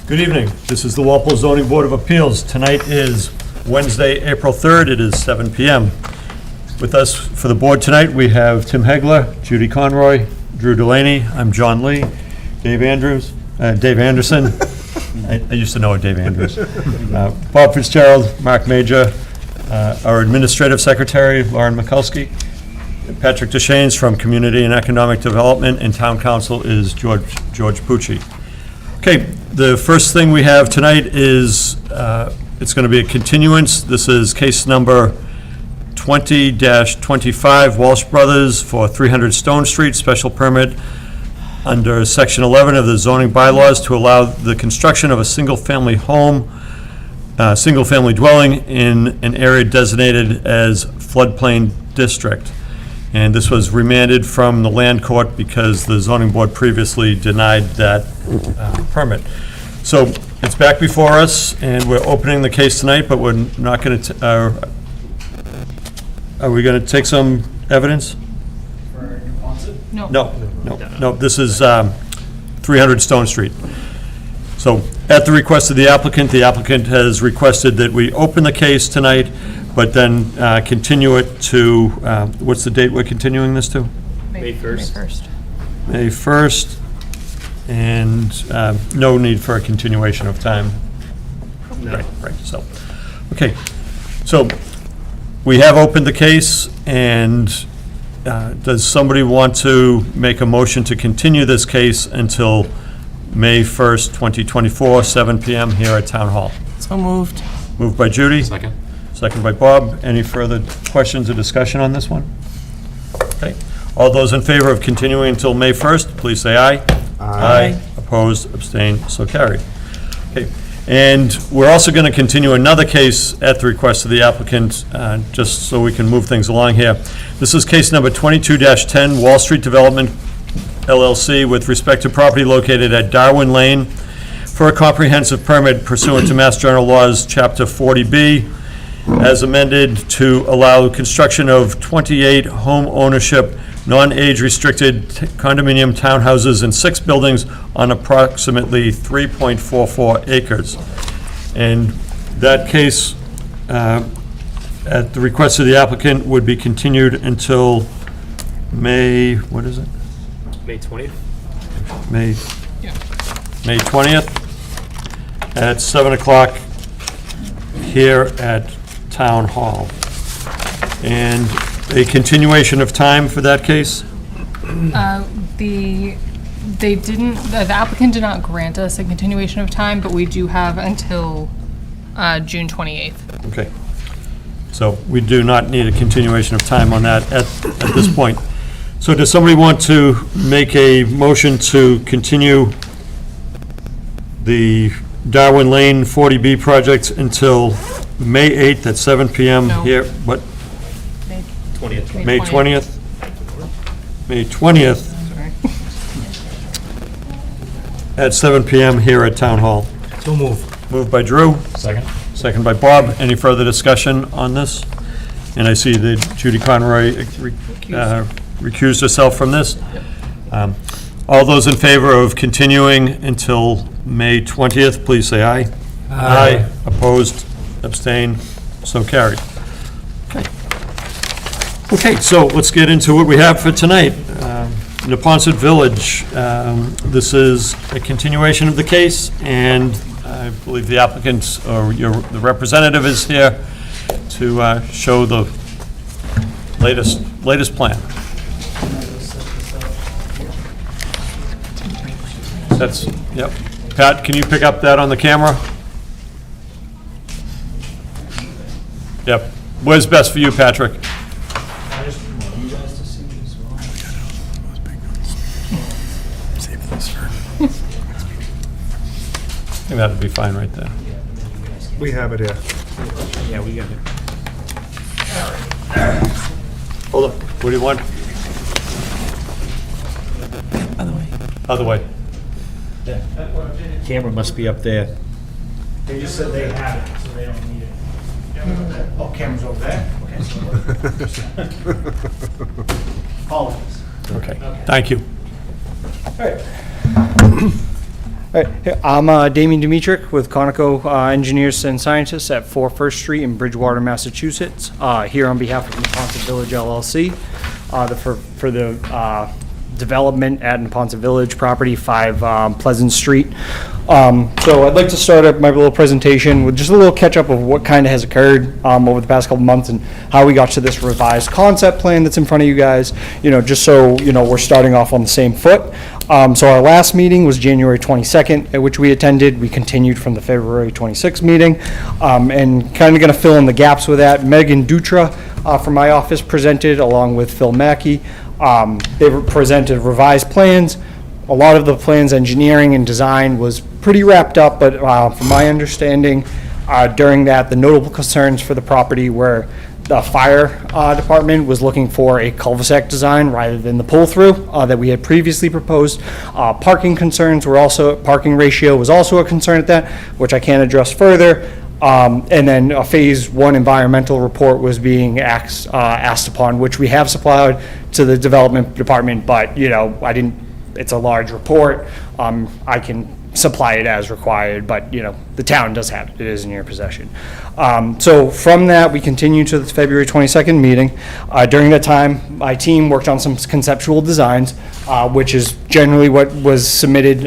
Good evening. This is the Walpole Zoning Board of Appeals. Tonight is Wednesday, April 3rd. It is 7 p.m. With us for the board tonight, we have Tim Hegler, Judy Conroy, Drew Delaney. I'm John Lee, Dave Anderson. I used to know Dave Andrews. Bob Fitzgerald, Mark Major, our administrative secretary, Lauren Mikulski. Patrick Deschaines from Community and Economic Development, and Town Council is George Pucci. Okay, the first thing we have tonight is, it's going to be a continuance. This is case number 20-25, Walsh Brothers for 300 Stone Street, special permit under Section 11 of the zoning bylaws to allow the construction of a single-family home, single-family dwelling in an area designated as floodplain district. And this was remanded from the land court because the zoning board previously denied that permit. So it's back before us, and we're opening the case tonight, but we're not going to, are we going to take some evidence? For Neponset? No, this is 300 Stone Street. So at the request of the applicant has requested that we open the case tonight, but then continue it to, what's the date we're continuing this to? May 1st. May 1st, and no need for a continuation of time. No. Right, so, okay. So we have opened the case, and does somebody want to make a motion to continue this case until May 1st, 2024, 7 p.m. here at Town Hall? So moved. Moved by Judy. Second. Second by Bob. Any further questions or discussion on this one? Okay. All those in favor of continuing until May 1st, please say aye. Aye. Opposed, abstained, so carried. Okay. And we're also going to continue another case at the request of the applicant, just so we can move things along here. This is case number 22-10, Wall Street Development, LLC, with respect to property located at Darwin Lane for a comprehensive permit pursuant to Mass General Laws, Chapter 40B, as amended to allow construction of 28 home ownership, non-age restricted condominium townhouses in 6 buildings on approximately 3.44 acres. And that case, at the request of the applicant, would be continued until May, what is it? May 20th? May 20th at 7 o'clock here at Town Hall. And a continuation of time for that case? The applicant did not grant us a continuation of time, but we do have until June 28th. Okay. So we do not need a continuation of time on that at this point. So does somebody want to make a motion to continue the Darwin Lane 40B project until May 8th at 7 p.m. No. here? What? 20th. May 20th? May 20th Sorry. at 7 p.m. here at Town Hall. So move. Moved by Drew, Second. second by Bob. Any further discussion on this? And I see that Judy Conroy recused herself from this. All those in favor of continuing until May 20th, please say aye. Aye. Opposed, abstained, so carried. Okay, so let's get into what we have for tonight. Neponset Village, this is a continuation of the case, and I believe the applicant, or the representative is here to show the latest plan. That's, yep. Pat, can you pick up that on the camera? Yep. Where's best for you, Patrick? I think that'd be fine right there. We have it here. Yeah, we got it. Hold up. What do you want? Other way. Camera must be up there. They just said they have it, so they don't need it. Oh, camera's over there? Okay. Apologies. Okay, thank you. All right. All right, hey, I'm Damien Dimitrik with Conoco Engineers and Scientists at 4 First Street in Bridgewater, Massachusetts, here on behalf of Neponset Village LLC for the development at Neponset Village property, 5 Pleasant Street. So I'd like to start up my little presentation with just a little catch-up of what kind of has occurred over the past couple months and how we got to this revised concept plan that's in front of you guys, just so, we're starting off on the same foot. So our last meeting was January 22nd, at which we attended. We continued from the February 26th meeting, and kind of going to fill in the gaps with that. Megan Dutra from my office presented, along with Phil Mackey. They presented revised plans. A lot of the plans, engineering and design, was pretty wrapped up, but from my understanding, during that, the notable concerns for the property were the fire department was looking for a cul-de-sac design rather than the pull-through that we had previously proposed. Parking ratio was also a concern at that, which I can't address further. And then a phase 1 environmental report was being asked upon, which we have supplied to the development department, but it's a large report. I can supply it as required, but the town does have it. It is in your possession. So from that, we continued to the February 22nd meeting. During that time, my team worked on some conceptual designs, which is generally what was submitted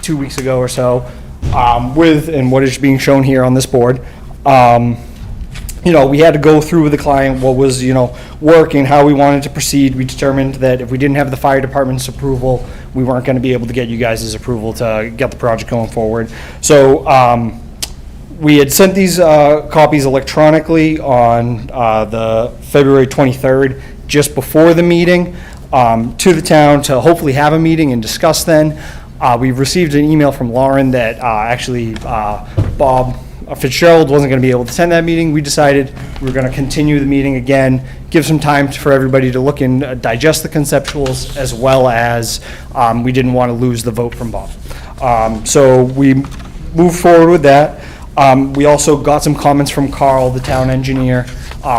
2 weeks ago or so, and what is being shown here on this board. We had to go through with the client what was, working, how we wanted to proceed. We determined that if we didn't have the fire department's approval, we weren't going to be able to get you guys' approval to get the project going forward. So we had sent these copies electronically on the February 23rd, just before the meeting, to the town to hopefully have a meeting and discuss then. We received an email from Lauren that actually Bob Fitzgerald wasn't going to be able to attend that meeting. We decided we were going to continue the meeting again, give some time for everybody to look and digest the conceptuals, as well as we didn't want to lose the vote from Bob. So we moved forward with that. We also got some comments from Carl, the town engineer,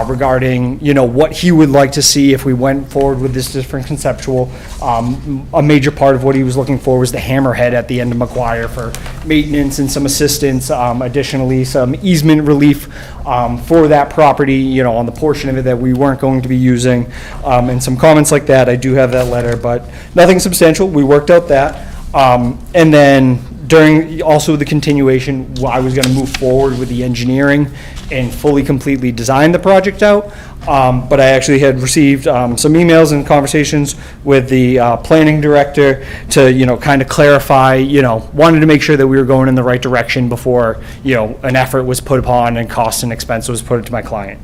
regarding, what he would like to see if we went forward with this different conceptual. A major part of what he was looking for was the hammerhead at the end of McGuire for maintenance and some assistance. Additionally, some easement relief for that property, on the portion of it that we weren't going to be using, and some comments like that. I do have that letter, but nothing substantial. We worked out that. And then during also the continuation, I was going to move forward with the engineering and fully completely design the project out. But I actually had received some emails and conversations with the planning director to, kind of clarify, wanted to make sure that we were going in the right direction before, an effort was put upon and cost and expense was put to my client.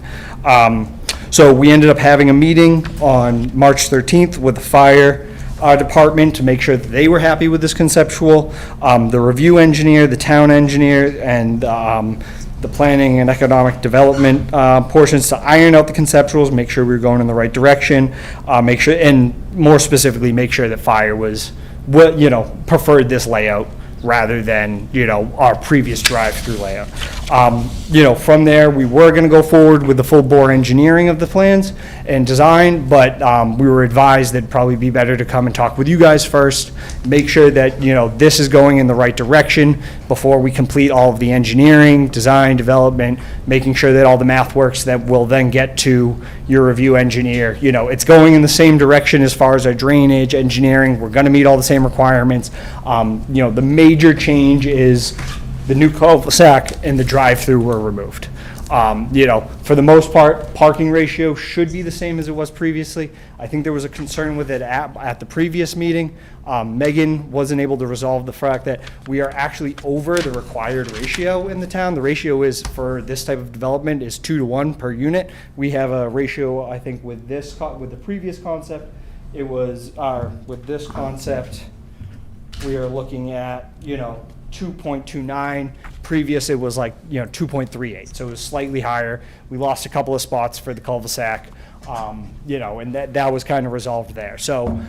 So we ended up having a meeting on March 13th with the fire department to make sure that they were happy with this conceptual. The review engineer, the town engineer, and the planning and economic development portions to iron out the conceptuals, make sure we were going in the right direction, make sure, and more specifically, make sure that fire was, preferred this layout rather than, our previous drive-through layout. From there, we were going to go forward with the full bore engineering of the plans and design, but we were advised that it'd probably be better to come and talk with you guys first, make sure that, this is going in the right direction before we complete all of the engineering, design, development, making sure that all the math works that will then get to your review engineer. It's going in the same direction as far as our drainage, engineering. We're going to meet all the same requirements. The major change is the new cul-de-sac and the drive-through were removed. For the most part, parking ratio should be the same as it was previously. I think there was a concern with it at the previous meeting. Megan wasn't able to resolve the fact that we are actually over the required ratio in the town. The ratio is, for this type of development, is 2 to 1 per unit. We have a ratio, I think, with the previous concept, it was, with this concept, we are looking at, 2.29. Previous, it was 2.38, so it was slightly higher. We lost a couple of spots for the cul-de-sac, and that was kind of resolved there. So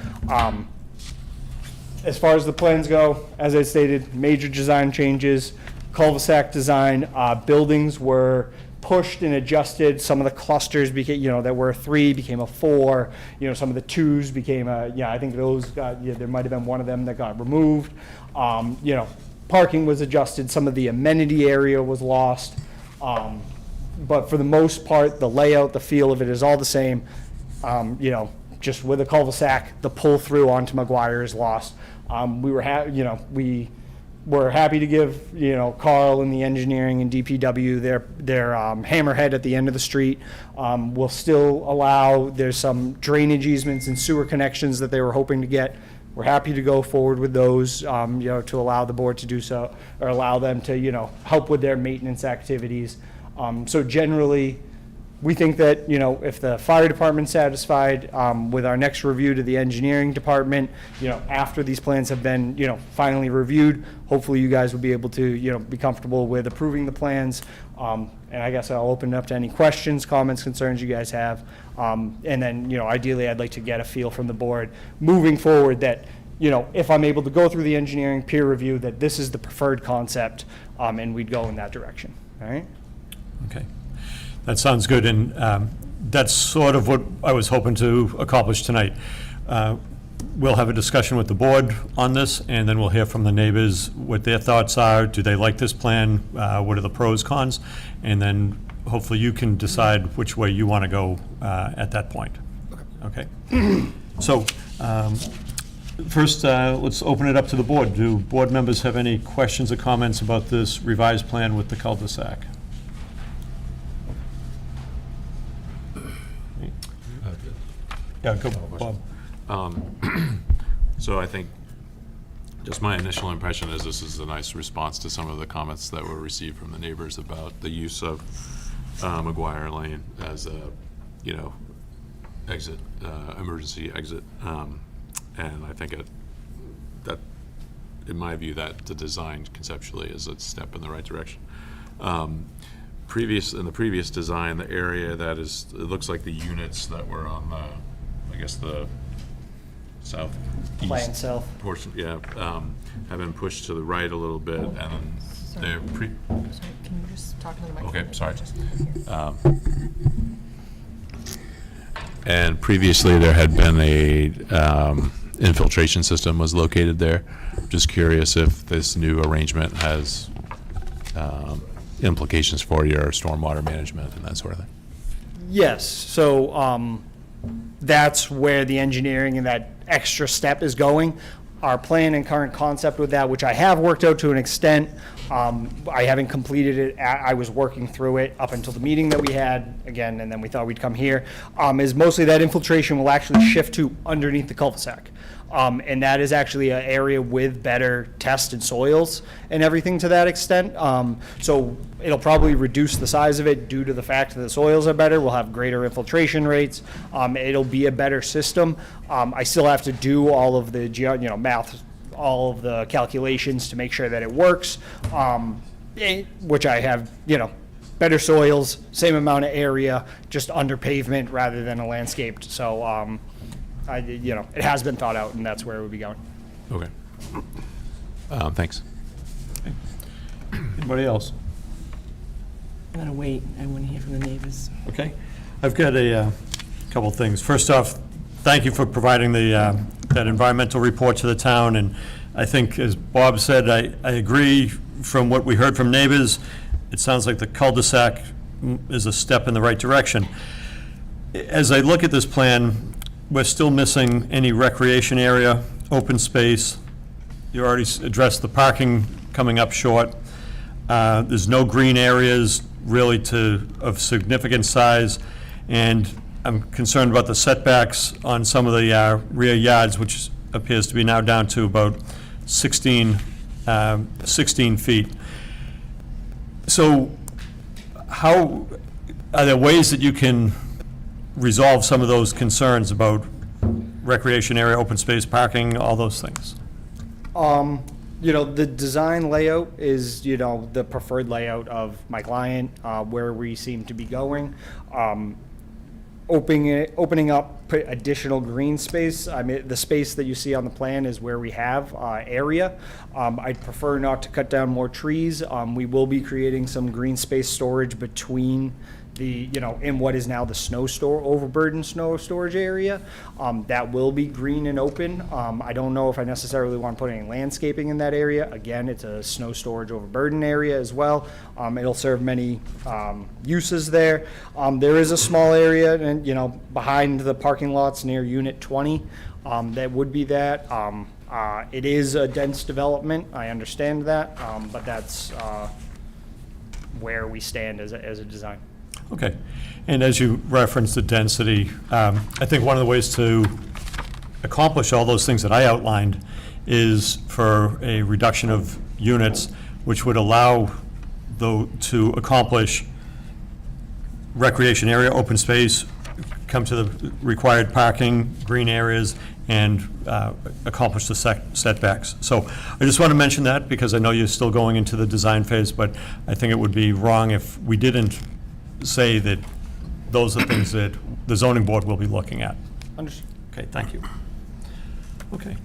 as far as the plans go, as I stated, major design changes, cul-de-sac design, buildings were pushed and adjusted. Some of the clusters became, that were a 3 became a 4. Some of the 2s became I think those got, there might have been one of them that got removed. Parking was adjusted. Some of the amenity area was lost. But for the most part, the layout, the feel of it is all the same. Just with a cul-de-sac, the pull through onto McGuire is lost. We were happy to give, Carl and the engineering and DPW their hammerhead at the end of the street. We'll still allow, there's some drainage easements and sewer connections that they were hoping to get. We're happy to go forward with those, to allow the board to do so, or allow them to, help with their maintenance activities. So generally, we think that, if the fire department's satisfied, with our next review to the engineering department, after these plans have been, finally reviewed, hopefully you guys will be able to, be comfortable with approving the plans. And I guess I'll open it up to any questions, comments, concerns you guys have. And then, ideally, I'd like to get a feel from the board moving forward that, if I'm able to go through the engineering peer review, that this is the preferred concept, and we'd go in that direction, all right? Okay. That sounds good, and that's sort of what I was hoping to accomplish tonight. We'll have a discussion with the board on this, and then we'll hear from the neighbors what their thoughts are. Do they like this plan? What are the pros, cons? And then hopefully you can decide which way you want to go at that point. Okay. So first, let's open it up to the board. Do board members have any questions or comments about this revised plan with the cul-de-sac? Yeah, go, Bob. So I think, just my initial impression is this is a nice response to some of the comments that were received from the neighbors about the use of McGuire Lane as a, exit, emergency exit. And I think that, in my view, that the design conceptually is a step in the right direction. In the previous design, the area that is, it looks like the units that were on the, I guess the southeast Plan south. portion, have been pushed to the right a little bit, and then they're Sorry, can you just talk to the microphone? Okay, sorry. And previously, there had been a infiltration system was located there. Just curious if this new arrangement has implications for your stormwater management and that sort of thing. Yes, so that's where the engineering and that extra step is going. Our plan and current concept with that, which I have worked out to an extent, I haven't completed it. I was working through it up until the meeting that we had, again, and then we thought we'd come here, is mostly that infiltration will actually shift to underneath the cul-de-sac. And that is actually an area with better tested soils and everything to that extent. So it'll probably reduce the size of it due to the fact that the soils are better. We'll have greater infiltration rates. It'll be a better system. I still have to do all of the math, all of the calculations to make sure that it works, which I have, better soils, same amount of area, just under pavement rather than a landscaped. So, it has been thought out, and that's where we'll be going. Okay. Thanks. Anybody else? I'm gonna wait. I want to hear from the neighbors. Okay. I've got a couple things. First off, thank you for providing that environmental report to the town, and I think, as Bob said, I agree from what we heard from neighbors. It sounds like the cul-de-sac is a step in the right direction. As I look at this plan, we're still missing any recreation area, open space. You already addressed the parking coming up short. There's no green areas really of significant size, and I'm concerned about the setbacks on some of the rear yards, which appears to be now down to about 16 feet. So how, are there ways that you can resolve some of those concerns about recreation area, open space, parking, all those things? The design layout is, the preferred layout of my client, where we seem to be going. opening up additional green space. I mean, the space that you see on the plan is where we have area. I'd prefer not to cut down more trees. We will be creating some green space storage between the, in what is now the overburdened snow storage area. That will be green and open. I don't know if I necessarily want to put any landscaping in that area. Again, it's a snow storage overburden area as well. It'll serve many uses there. There is a small area, and behind the parking lots near Unit 20, that would be that. It is a dense development. I understand that, but that's where we stand as a design. Okay. And as you referenced the density, I think one of the ways to accomplish all those things that I outlined is for a reduction of units, which would allow to accomplish recreation area, open space, come to the required parking, green areas, and accomplish the setbacks. So I just want to mention that because I know you're still going into the design phase, but I think it would be wrong if we didn't say that those are things that the zoning board will be looking at. Understood. Okay, thank you. Okay.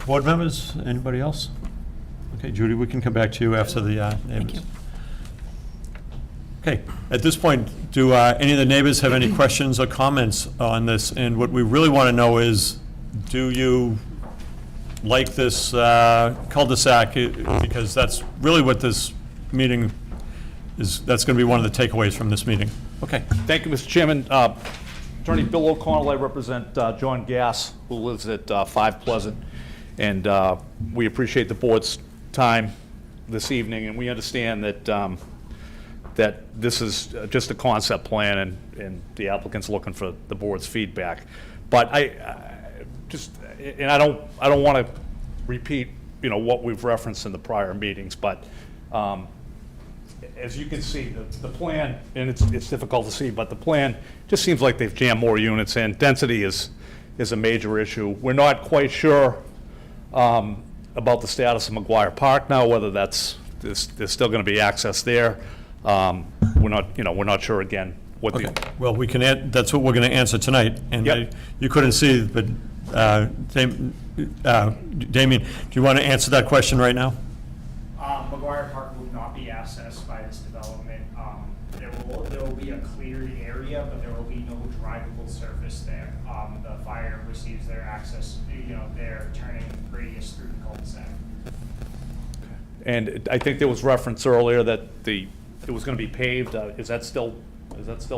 Board members, anybody else? Okay, Judy, we can come back to you after the neighbors. Thank you. Okay, at this point, do any of the neighbors have any questions or comments on this? And what we really want to know is, do you like this cul-de-sac? Because that's really what this meeting that's going to be one of the takeaways from this meeting. Okay. Thank you, Mr. Chairman. Attorney Bill O'Connell, I represent John Gass, who lives at 5 Pleasant, and we appreciate the board's time this evening, and we understand that that this is just a concept plan, and the applicant's looking for the board's feedback. But I don't want to repeat, what we've referenced in the prior meetings, but as you can see, the plan, and it's difficult to see, but the plan just seems like they've jammed more units in. Density is a major issue. We're not quite sure about the status of McGuire Park now, whether there's still going to be access there. We're not sure again what Okay. Well, that's what we're going to answer tonight. And Yep. you couldn't see, but Damien, do you want to answer that question right now? McGuire Park will not be accessed by this development. There will be a cleared area, but there will be no drivable surface there. The fire receives their access, their turning radius through the cul-de-sac. And I think there was reference earlier that it was going to be paved. Is that still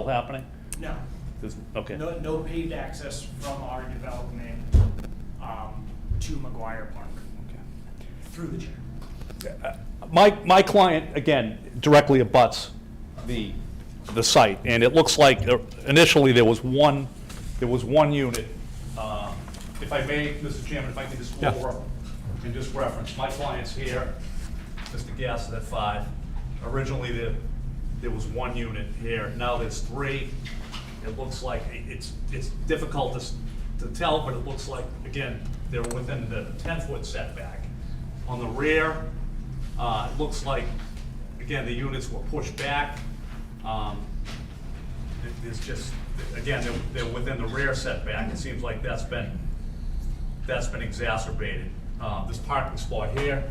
happening? No. Okay. No paved access from our development to McGuire Park. Okay. Through the chair. My client, again, directly abuts the site, and it looks like initially there was one unit. If I may, Mr. Chairman, if I could just go over and just reference, my client's here, Mr. Gass is at 5. Originally there was one unit here, now there's 3. It looks like it's difficult to tell, but it looks like, again, they're within the 10-foot setback. On the rear, it looks like, again, the units were pushed back. There's just, again, they're within the rear setback. It seems like that's been exacerbated. This parking spot here,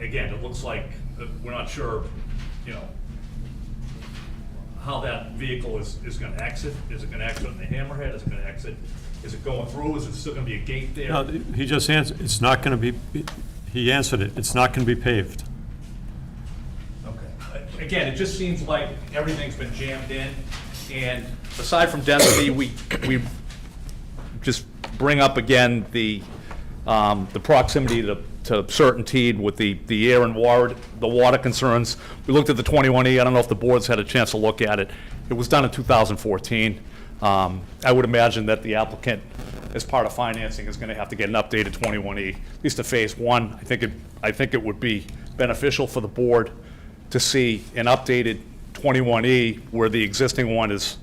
again, it looks like we're not sure, how that vehicle is going to exit. Is it going to exit on the hammerhead? Is it going to exit? Is it going through? Is there still going to be a gate there? No, he just answered, it's not going to be, he answered it, it's not going to be paved. Okay. Again, it just seems like everything's been jammed in, and aside from density, we just bring up again the proximity to certainty with the air and the water concerns. We looked at the 21E. I don't know if the board's had a chance to look at it. It was done in 2014. I would imagine that the applicant, as part of financing, is going to have to get an updated 21E, at least to phase 1. I think it would be beneficial for the board to see an updated 21E where the existing one is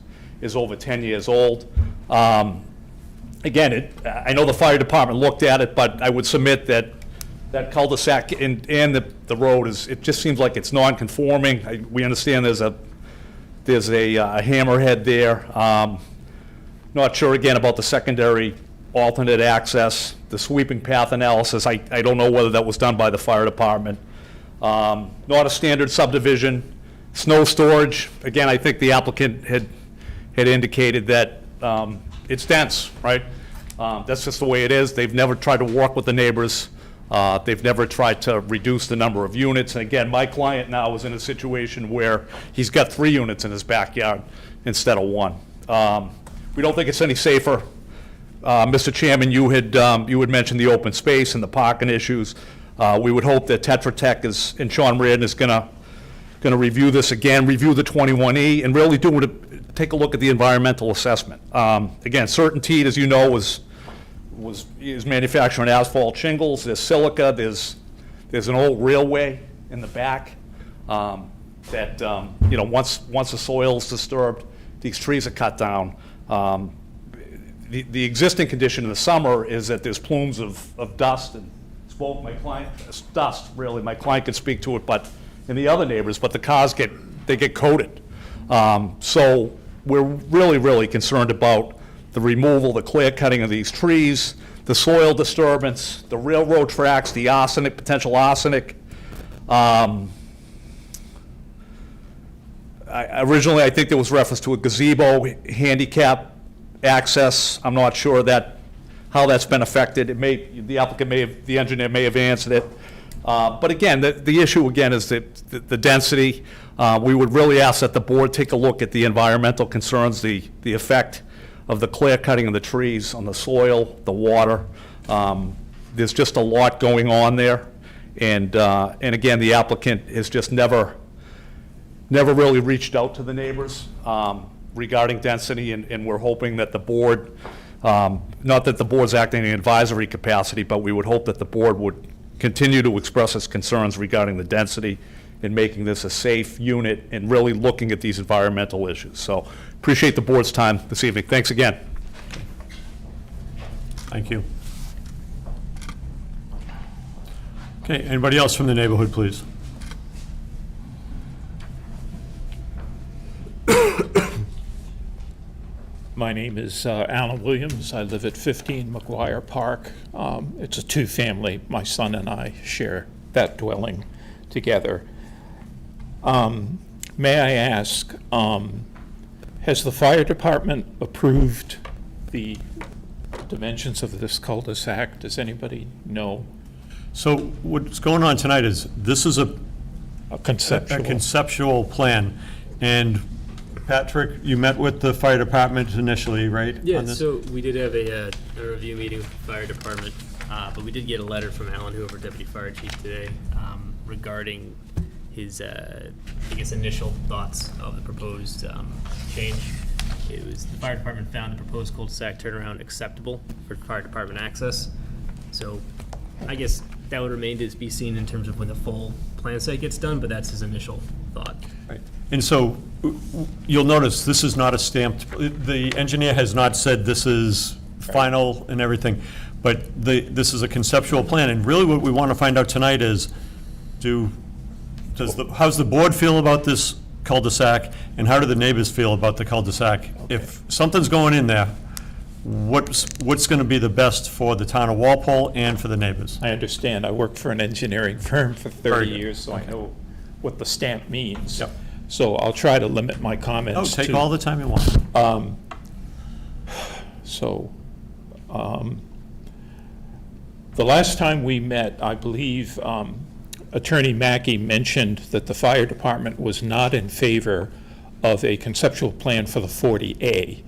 over 10 years old. Again, I know the fire department looked at it, but I would submit that cul-de-sac and the road it just seems like it's non-conforming. We understand there's There's a hammerhead there. Not sure, again, about the secondary alternate access. The sweeping path analysis, I don't know whether that was done by the fire department. Not a standard subdivision. Snow storage, again, I think the applicant had indicated that it's dense, right? That's just the way it is. They've never tried to work with the neighbors. They've never tried to reduce the number of units. And again, my client now is in a situation where he's got 3 units in his backyard instead of 1. We don't think it's any safer. Mr. Chairman, you had mentioned the open space and the parking issues. We would hope that Tetra Tech and Sean Reardon is gonna review this again, review the 21E, and really take a look at the environmental assessment. Again, Certainty, as you know, is manufacturing asphalt shingles. There's silica. There's an old railway in the back that once the soil's disturbed, these trees are cut down. The existing condition in the summer is that there's plumes of dust and smoke. My client, dust really. My client could speak to it, but in the other neighbors, but the cars get coated. So we're really concerned about the removal, the clear cutting of these trees, the soil disturbance, the railroad tracks, the arsenic, potential arsenic. Originally, I think there was reference to a gazebo, handicap access. I'm not sure how that's been affected. The applicant the engineer may have answered it. But again, the issue again is the density. We would really ask that the board take a look at the environmental concerns, the effect of the clear cutting of the trees on the soil, the water. There's just a lot going on there. And again, the applicant has just never really reached out to the neighbors regarding density, and we're hoping that the board, not that the board's acting in an advisory capacity, but we would hope that the board would continue to express its concerns regarding the density and making this a safe unit and really looking at these environmental issues. So appreciate the board's time this evening. Thanks again. Thank you. Okay, anybody else from the neighborhood, please? My name is Alan Williams. I live at 15 McGuire Park. It's a 2-family. My son and I share that dwelling together. May I ask, has the fire department approved the dimensions of this cul-de-sac? Does anybody know? So what's going on tonight is this is a Conceptual. conceptual plan, and Patrick, you met with the fire department initially, right? Yeah, on this? so we did have a review meeting with the fire department, but we did get a letter from Alan Hoover, Deputy Fire Chief, today regarding his, I guess, initial thoughts of the proposed change. It was, the fire department found the proposed cul-de-sac turnaround acceptable for fire department access. So I guess that would remain to be seen in terms of when the full plan set gets done, but that's his initial thought. Right. And so you'll notice this is not a stamped, the engineer has not said this is final and everything, but this is a conceptual plan. And really what we want to find out tonight is, how's the board feel about this cul-de-sac, and how do the neighbors feel about the cul-de-sac? Okay. If something's going in there, what's going to be the best for the town of Walpole and for the neighbors? I understand. I worked for an engineering firm for 30 Very good. years, so I know what the stamp means. Yep. So I'll try to limit my comments to... Take all the time you want. The last time we met, I believe Attorney Mackey mentioned that the fire department was not in favor of a conceptual plan for the 40A.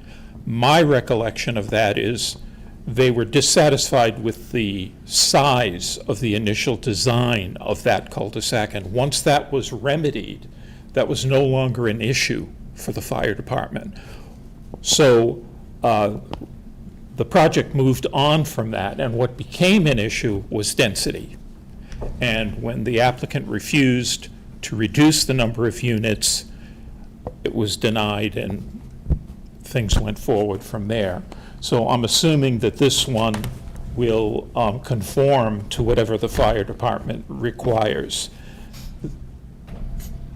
My recollection of that is they were dissatisfied with the size of the initial design of that cul-de-sac, and once that was remedied, that was no longer an issue for the fire department. So the project moved on from that, and what became an issue was density. And when the applicant refused to reduce the number of units, it was denied, and things went forward from there. So I'm assuming that this one will conform to whatever the fire department requires.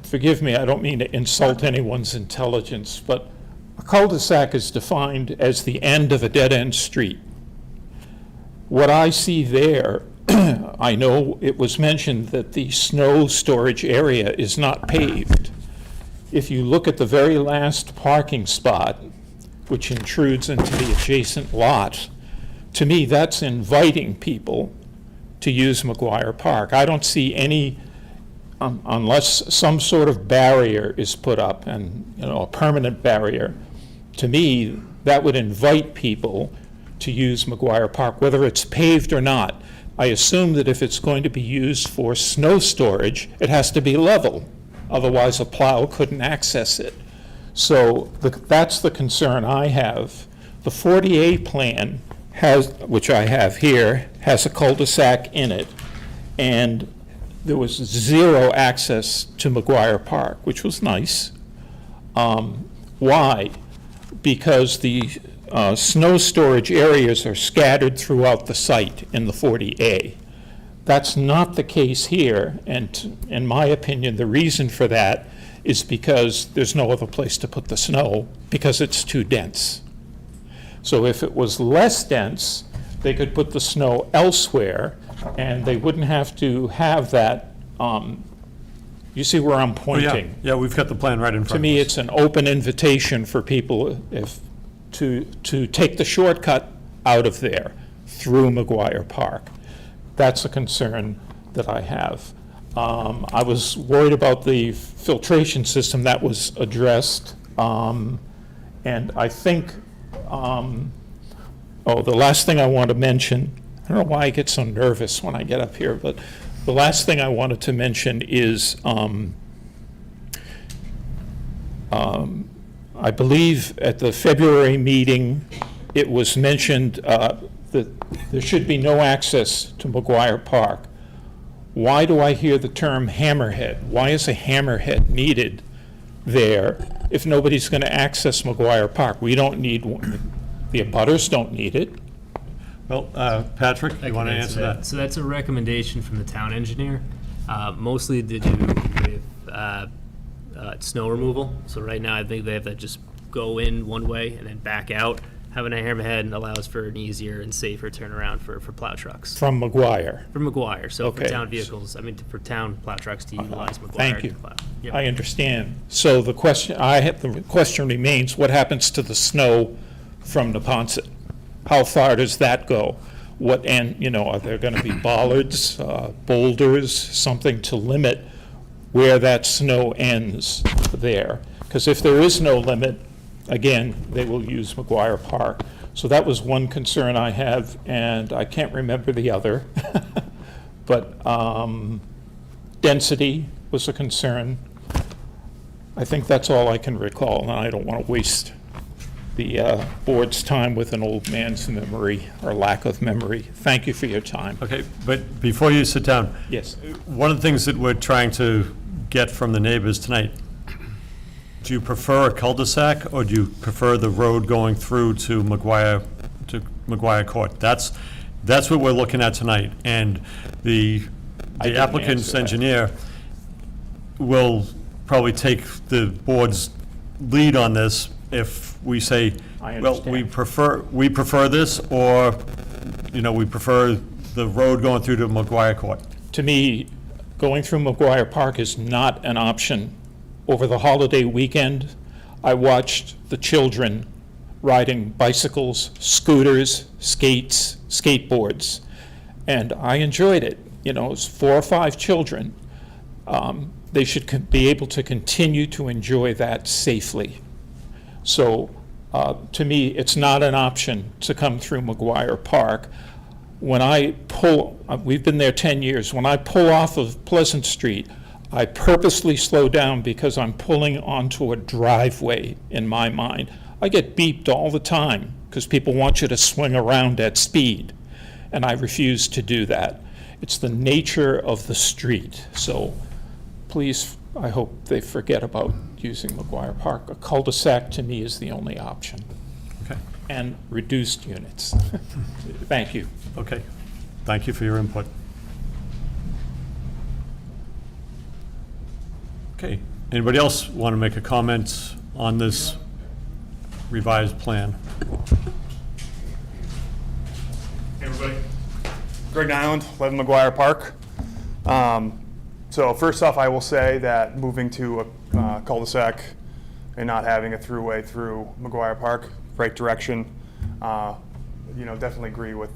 forgive me, I don't mean to insult anyone's intelligence, but a cul-de-sac is defined as the end of a dead-end street. What I see there, I know it was mentioned that the snow storage area is not paved. If you look at the very last parking spot, which intrudes into the adjacent lot, to me, that's inviting people to use McGuire Park. I don't see any, unless some sort of barrier is put up, and, you know, a permanent barrier, to me, that would invite people to use McGuire Park, whether it's paved or not. I assume that if it's going to be used for snow storage, it has to be level. Otherwise, a plow couldn't access it. So that's the concern I have. The 40A plan has, which I have here, has a cul-de-sac in it, and there was zero access to McGuire Park, which was nice. Why? Because the snow storage areas are scattered throughout the site in the 40A. That's not the case here, and in my opinion, the reason for that is because there's no other place to put the snow because it's too dense. So if it was less dense, they could put the snow elsewhere, and they wouldn't have to have that, you see where I'm pointing? Yeah, we've got the plan right in front of us. To me, it's an open invitation for people to take the shortcut out of there through McGuire Park. That's a concern that I have. I was worried about the filtration system that was addressed, and I think, the last thing I want to mention, I don't know why I get so nervous when I get up here, but the last thing I wanted to mention is I believe at the February meeting, it was mentioned that there should be no access to McGuire Park. Why do I hear the term hammerhead? Why is a hammerhead needed there if nobody's going to access McGuire Park? We don't need one. The abutters don't need it. Well, Patrick, you want to answer that? So that's a recommendation from the town engineer, mostly to do with snow removal. So right now, I think they have to just go in one way and then back out. Having a hammerhead allows for an easier and safer turnaround for plow trucks. From McGuire. From McGuire, so for Okay. town vehicles, for town plow trucks to utilize McGuire. Thank you. to plow. Yep. I understand. So the question remains, what happens to the snow from Neponset? How far does that go? Are there going to be bollards, boulders, something to limit where that snow ends there? Because if there is no limit, again, they will use McGuire Park. So that was one concern I have, and I can't remember the other. But density was a concern. I think that's all I can recall, and I don't want to waste the board's time with an old man's memory or lack of memory. Thank you for your time. Okay, but before you sit down. Yes. One of the things that we're trying to get from the neighbors tonight, do you prefer a cul-de-sac, or do you prefer the road going through to McGuire Court? That's what we're looking at tonight, and the didn't applicant's answer that. engineer will probably take the board's lead on this if we say, I well, understand. we prefer this, or, we prefer the road going through to McGuire Court. To me, going through McGuire Park is not an option. Over the holiday weekend, I watched the children riding bicycles, scooters, skates, skateboards, and I enjoyed it. It's 4 or 5 children. They should be able to continue to enjoy that safely. So, to me, it's not an option to come through McGuire Park. When I we've been there 10 years, when I pull off of Pleasant Street, I purposely slow down because I'm pulling onto a driveway in my mind. I get beeped all the time because people want you to swing around at speed, and I refuse to do that. It's the nature of the street. So please, I hope they forget about using McGuire Park. A cul-de-sac to me is the only option. Okay. And reduced units. Thank you. Okay. Thank you for your input. Okay. Anybody else want to make a comment on this revised plan? Hey everybody, Greg Nyland, 11 McGuire Park. So first off, I will say that moving to a cul-de-sac and not having a throughway through McGuire Park, right direction, definitely agree with,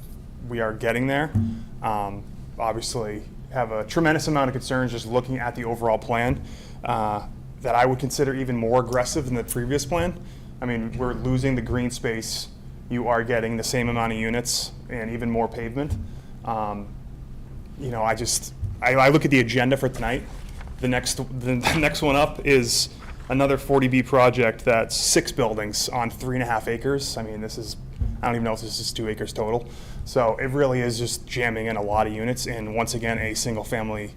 we are getting there. Obviously, have a tremendous amount of concerns just looking at the overall plan that I would consider even more aggressive than the previous plan. I mean, we're losing the green space. You are getting the same amount of units and even more pavement. I look at the agenda for tonight. The next one up is another 40B project that's 6 buildings on 3.5 acres. I mean, I don't even know if this is 2 acres total. So it really is just jamming in a lot of units, and once again, a single-family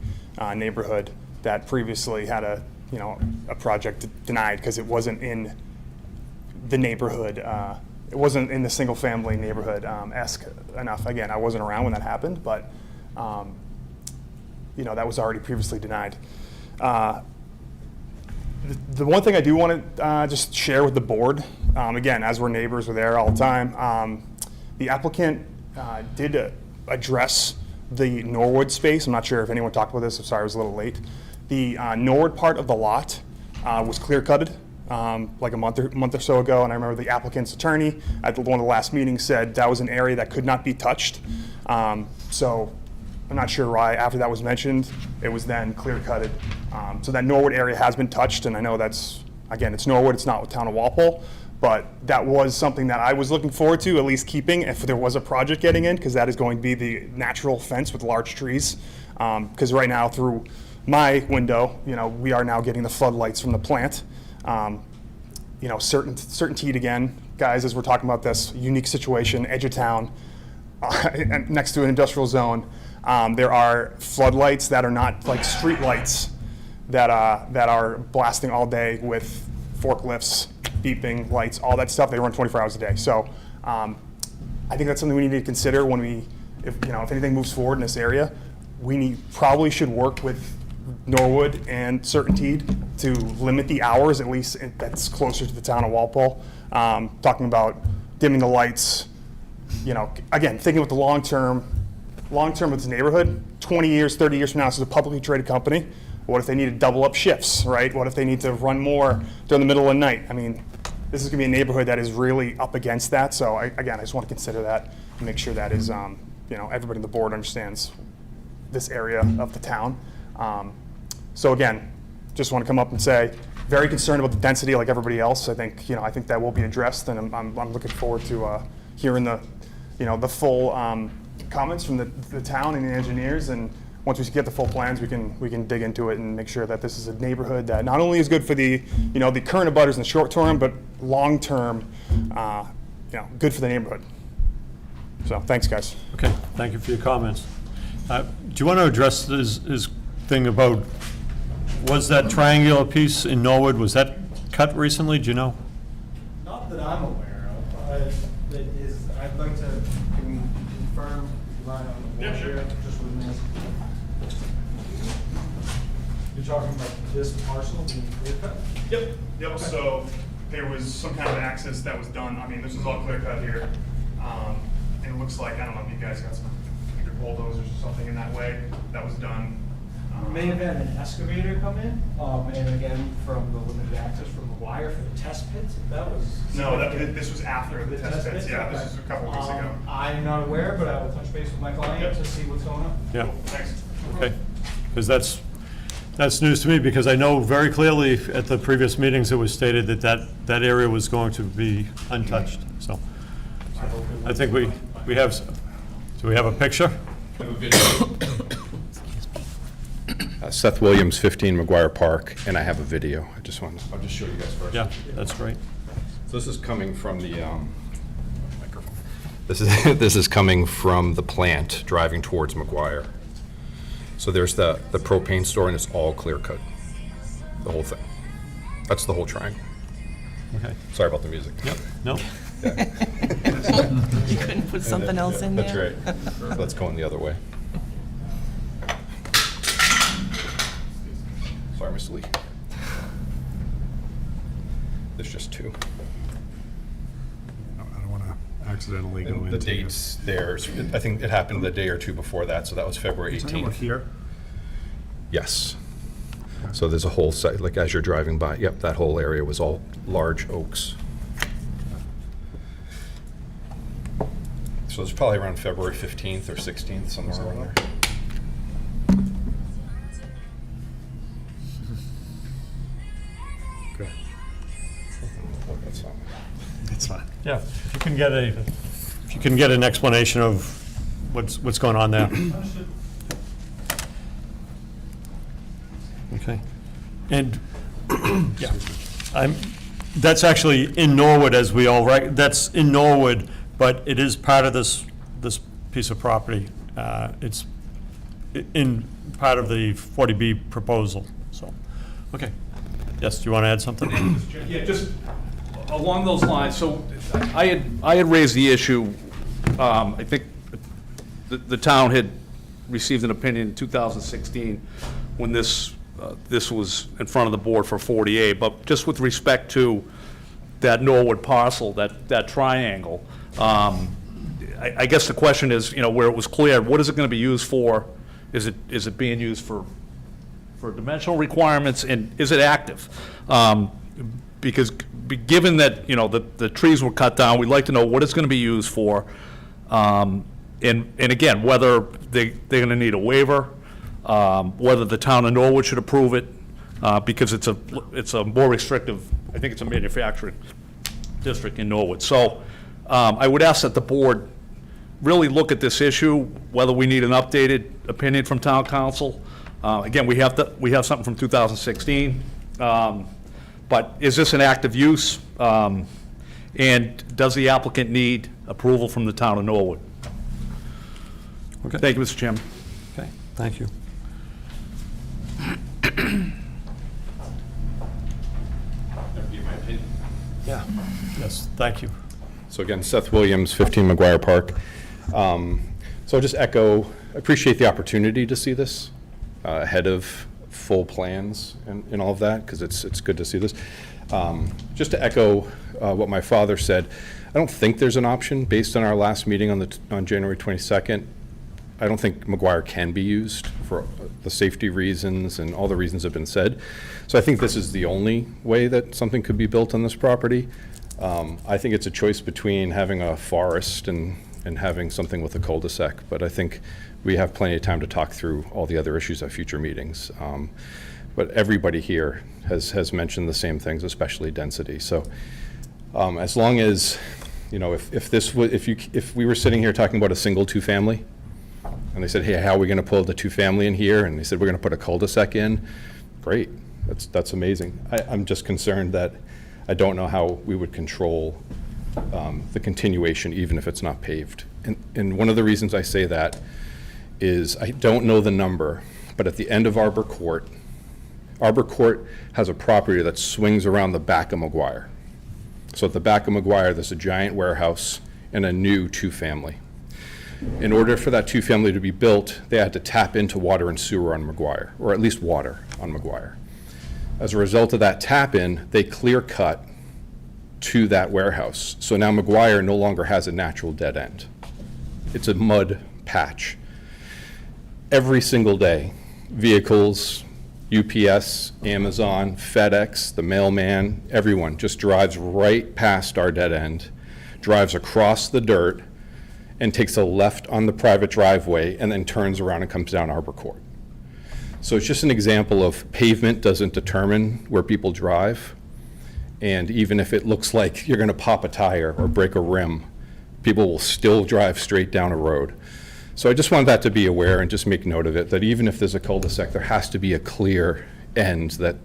neighborhood that previously had a project denied because it wasn't in the neighborhood. It wasn't in the single-family neighborhood esque enough. Again, I wasn't around when that happened, but that was already previously denied. The one thing I do want to just share with the board, again, as we're neighbors, we're there all the time. The applicant did address the Norwood space. I'm not sure if anyone talked about this. I'm sorry, I was a little late. The Norwood part of the lot was clear-cutted like a month or so ago, and I remember the applicant's attorney at one of the last meetings said that was an area that could not be touched. So I'm not sure why after that was mentioned, it was then clear-cutted. So that Norwood area has been touched, and I know that's, again, it's Norwood, it's not the town of Walpole, but that was something that I was looking forward to at least keeping if there was a project getting in, because that is going to be the natural fence with large trees. Because right now through my window, we are now getting the floodlights from the plant. Certainty again, guys, as we're talking about this unique situation, edge of town, next to an industrial zone. There are floodlights that are not like street lights that are blasting all day with forklifts, beeping lights, all that stuff. They run 24 hours a day. So I think that's something we need to consider when if anything moves forward in this area. We probably should work with Norwood and Certainty to limit the hours, at least that's closer to the town of Walpole. Talking about dimming the lights, again, thinking with the long term of this neighborhood, 20 years, 30 years from now, this is a publicly traded company. What if they need to double up shifts, right? What if they need to run more during the middle of the night? I mean, this is gonna be a neighborhood that is really up against that. So I just want to consider that and make sure that is, everybody on the board understands this area of the town. So again, just want to come up and say, very concerned about the density like everybody else. I think that will be addressed, and I'm looking forward to hearing the full comments from the town and the engineers. And once we get the full plans, we can dig into it and make sure that this is a neighborhood that not only is good for the the current abutters in the short term, but long term, good for the neighborhood. So thanks, guys. Okay, thank you for your comments. Do you want to address his thing about, was that triangular piece in Norwood, was that cut recently? Do you know? Not that I'm aware of. I'd like to confirm line on the board here, just with me. You're talking about this parcel being clear cut? Yep. Okay. So there was some kind of access that was done. I mean, this is all clear cut here. And it looks like, I don't know if you guys got some either bulldozers or something in that way that was done. May have had an excavator come in, and again, from the limited access from the wire for the test pits. That was... No, this was after the test pits. Yeah, Okay. This is a couple weeks ago. I'm not aware, but I will touch base with my client to see what's going on. Yeah. Thanks. Okay, because that's news to me, because I know very clearly at the previous meetings it was stated that area was going to be untouched, so. I think we have, do we have a picture? Seth Williams, 15 McGuire Park, and I have a video. I'll just show you guys first. Yeah, that's great. So this is coming from the microphone. This is coming from the plant driving towards McGuire. So there's the propane store, and it's all clear cut, the whole thing. That's the whole triangle. Okay. Sorry about the music. Yep. No. You couldn't put something else in there? That's right. Let's go in the other way. Sorry, Mr. Lee. There's just two. I don't want to accidentally go And into. the dates there, I think it happened the day or two before that, so that was February Talking about 18th. here? Yes. So there's a whole site, like as you're driving by, yep, that whole area was all large oaks. So it's probably around February 15th or 16th, somewhere around there. Okay. That's fine. It's fine. Yeah, if you can get an explanation of what's going on there. Okay. And, yeah, that's actually in Norwood, as we all, that's in Norwood, but it is part of this piece of property. It's in part of the 40B proposal, so, okay. Yes, do you want to add something? Yeah, just along those lines, so I had raised the issue, I think the town had received an opinion in 2016 when this was in front of the board for 40A, but just with respect to that Norwood parcel, that triangle, I guess the question is, where it was cleared, what is it going to be used for? Is it being used for dimensional requirements, and is it active? Because given that, the trees were cut down, we'd like to know what it's going to be used for, and again, whether they're going to need a waiver, whether the town of Norwood should approve it, because it's a more restrictive, I think it's a manufacturing district in Norwood. So I would ask that the board really look at this issue, whether we need an updated opinion from town council. Again, we have something from 2016, but is this an active use? And does the applicant need approval from the town of Norwood? Okay. Thank you, Mr. Chairman. Okay, thank you. Yeah, yes, thank you. So again, Seth Williams, 15 McGuire Park. So I'll just echo, appreciate the opportunity to see this ahead of full plans and all of that, because it's good to see this. Just to echo what my father said, I don't think there's an option based on our last meeting on January 22nd. I don't think McGuire can be used for the safety reasons, and all the reasons have been said. So I think this is the only way that something could be built on this property. I think it's a choice between having a forest and having something with a cul-de-sac, but I think we have plenty of time to talk through all the other issues at future meetings. But everybody here has mentioned the same things, especially density. So as long as, if we were sitting here talking about a single two-family, and they said, hey, how are we going to pull the two-family in here? And they said, we're going to put a cul-de-sac in. Great, that's amazing. I'm just concerned that I don't know how we would control the continuation, even if it's not paved. And one of the reasons I say that is I don't know the number, but at the end of Arbor Court has a property that swings around the back of McGuire. So at the back of McGuire, there's a giant warehouse and a new two-family. In order for that two-family to be built, they had to tap into water and sewer on McGuire, or at least water on McGuire. As a result of that tap-in, they clear-cut to that warehouse. So now McGuire no longer has a natural dead end. It's a mud patch. Every single day, vehicles, UPS, Amazon, FedEx, the mailman, everyone just drives right past our dead end, drives across the dirt, and takes a left on the private driveway, and then turns around and comes down Arbor Court. So it's just an example of pavement doesn't determine where people drive. And even if it looks like you're going to pop a tire or break a rim, people will still drive straight down a road. So I just want that to be aware and just make note of it, that even if there's a cul-de-sac, there has to be a clear end, that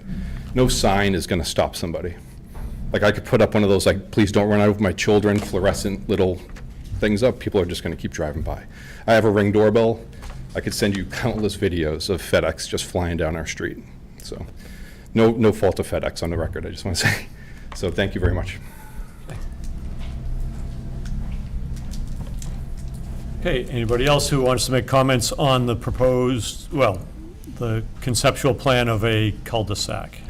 no sign is going to stop somebody. Like I could put up one of those, like, please don't run over my children, fluorescent little things up. People are just going to keep driving by. I have a Ring doorbell. I could send you countless videos of FedEx just flying down our street. So no fault of FedEx on the record, I just want to say. So thank you very much. Okay, anybody else who wants to make comments on the proposed, the conceptual plan of a cul-de-sac?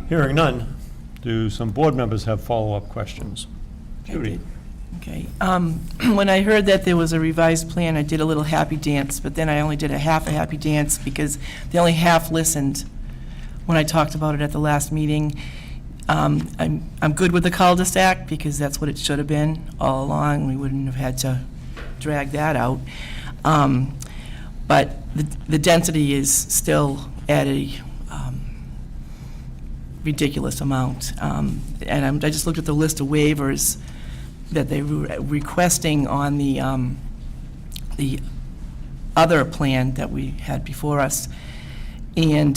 Hearing none, do some board members have follow-up questions? Judy? Okay. When I heard that there was a revised plan, I did a little happy dance, but then I only did a happy dance because they only half listened when I talked about it at the last meeting. I'm good with the cul-de-sac because that's what it should have been all along. We wouldn't have had to drag that out. But the density is still at a ridiculous amount. And I just looked at the list of waivers that they were requesting on the other plan that we had before us. And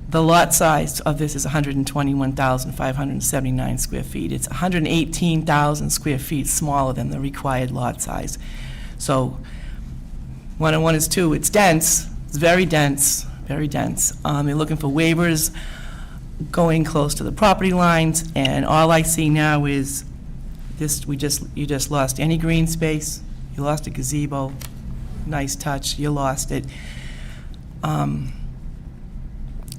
the lot size of this is 121,579 square feet. It's 118,000 square feet smaller than the required lot size. So 101 is 2. It's dense. It's very dense, very dense. They're looking for waivers going close to the property lines, and all I see now is this: you just lost any green space. You lost a gazebo. Nice touch. You lost it.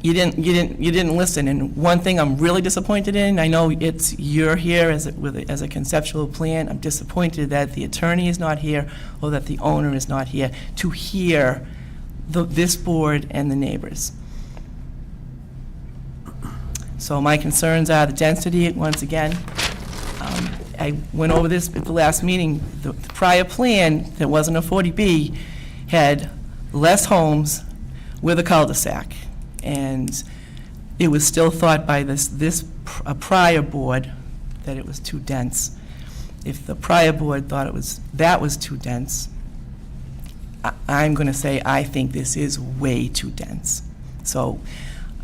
You didn't listen. And one thing I'm really disappointed in, I know you're here as a conceptual plan. I'm disappointed that the attorney is not here or that the owner is not here to hear this board and the neighbors. So my concerns are the density, once again. I went over this at the last meeting. The prior plan that wasn't a 40B had less homes with a cul-de-sac. And it was still thought by a prior board that it was too dense. If the prior board thought that was too dense, I'm going to say I think this is way too dense. So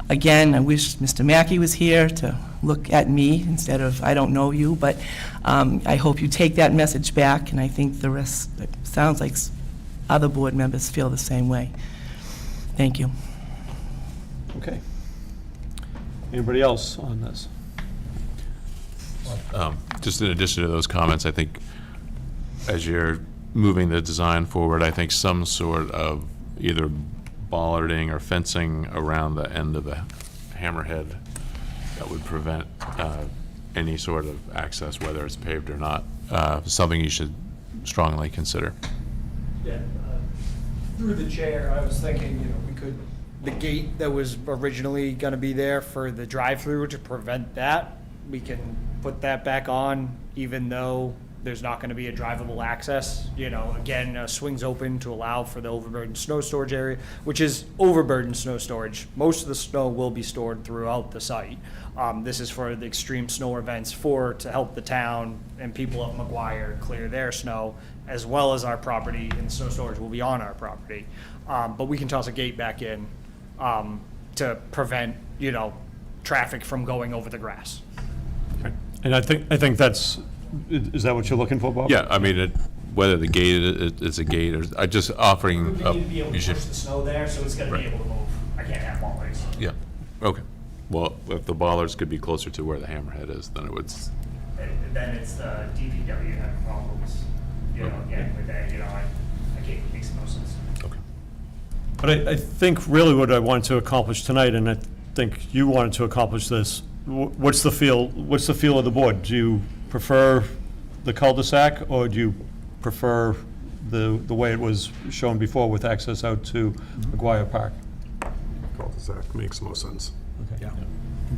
again, I wish Mr. Mackey was here to look at me instead of, I don't know you, but I hope you take that message back, and I think the rest, it sounds like other board members feel the same way. Thank you. Okay. Anybody else on this? Just in addition to those comments, I think as you're moving the design forward, I think some sort of either bollarding or fencing around the end of the hammerhead that would prevent any sort of access, whether it's paved or not, is something you should strongly consider. Yeah, through the chair, I was thinking, we could, the gate that was originally going to be there for the drive-through, to prevent that, we can put that back on, even though there's not going to be a drivable access. Again, swings open to allow for the overburdened snow storage area, which is overburdened snow storage. Most of the snow will be stored throughout the site. This is for the extreme snow events, to help the town and people at McGuire clear their snow, as well as our property, and snow storage will be on our property. But we can toss a gate back in to prevent, traffic from going over the grass. And I think that's, is that what you're looking for, Bob? Yeah, I mean, whether the gate is a gate or, I just offering. We need to be able to push the snow there, so it's going to be able to move. I can't have bollards. Yeah, okay. Well, if the bollards could be closer to where the hammerhead is, then it would. Then it's the DPW having problems, again, with that, I can't, it makes no sense. Okay. But I think really what I wanted to accomplish tonight, and I think you wanted to accomplish this, what's the feel of the board? Do you prefer the cul-de-sac, or do you prefer the way it was shown before with access out to McGuire Park? Cul-de-sac makes most sense. Okay. Yeah.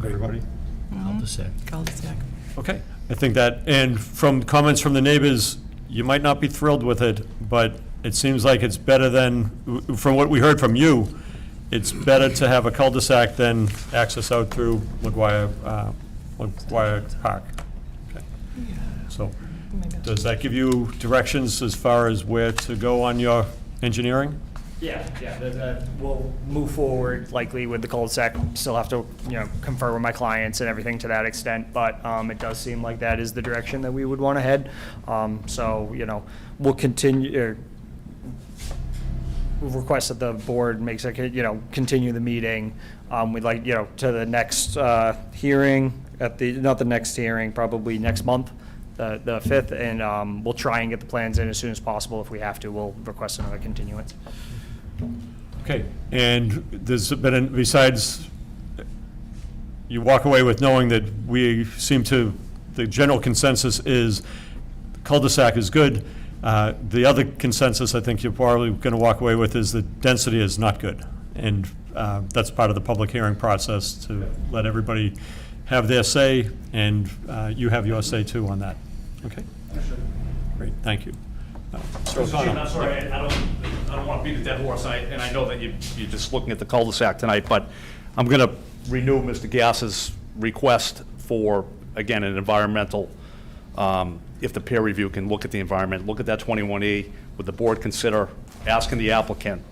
Everybody? Cul-de-sac. Cul-de-sac. Okay, I think that, and from comments from the neighbors, you might not be thrilled with it, but it seems like it's better than, from what we heard from you, it's better to have a cul-de-sac than access out through McGuire Park. Okay. So, does that give you directions as far as where to go on your engineering? Yeah, we'll move forward likely with the cul-de-sac. Still have to, confer with my clients and everything to that extent, but it does seem like that is the direction that we would want to head. So, we'll continue, we've requested the board makes a, continue the meeting. We'd like, to the next hearing, not the next hearing, probably next month, the 5th, and we'll try and get the plans in as soon as possible. If we have to, we'll request another continuance. Okay, and there's been, besides you walk away with knowing that the general consensus is cul-de-sac is good. The other consensus I think you're probably going to walk away with is the density is not good. And that's part of the public hearing process, to let everybody have their say, and you have your say too on that. Okay? Great, thank you. Mr. Chairman, I'm sorry, I don't want to beat a dead horse, and I know that you're just looking at the cul-de-sac tonight, but I'm going to renew Mr. Gass's request for, again, an environmental, if the peer review can look at the environment, look at that 21E, would the board consider asking the applicant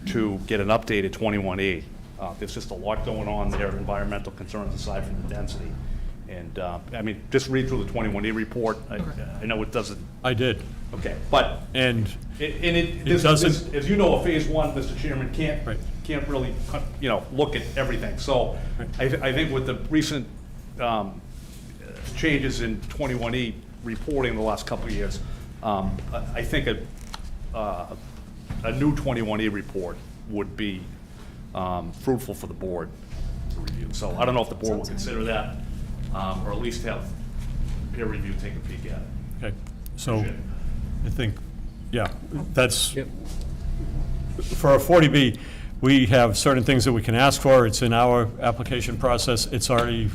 to get an updated 21E? There's just a lot going on there, environmental concerns aside from the density. And, I mean, just read through the 21E report. I know it doesn't. I did. Okay, but. And This, doesn't. as you know, a phase one, Mr. Chairman, Right. can't really, look at everything. So I think with the recent changes in 21E reporting in the last couple of years, I think a new 21E report would be fruitful for the board to review. So I don't know if the board will consider that, or at least have peer review take a peek at it. Okay, so I think, yeah, that's, for a 40B, we have certain things that we can ask for. It's in our application process. It's already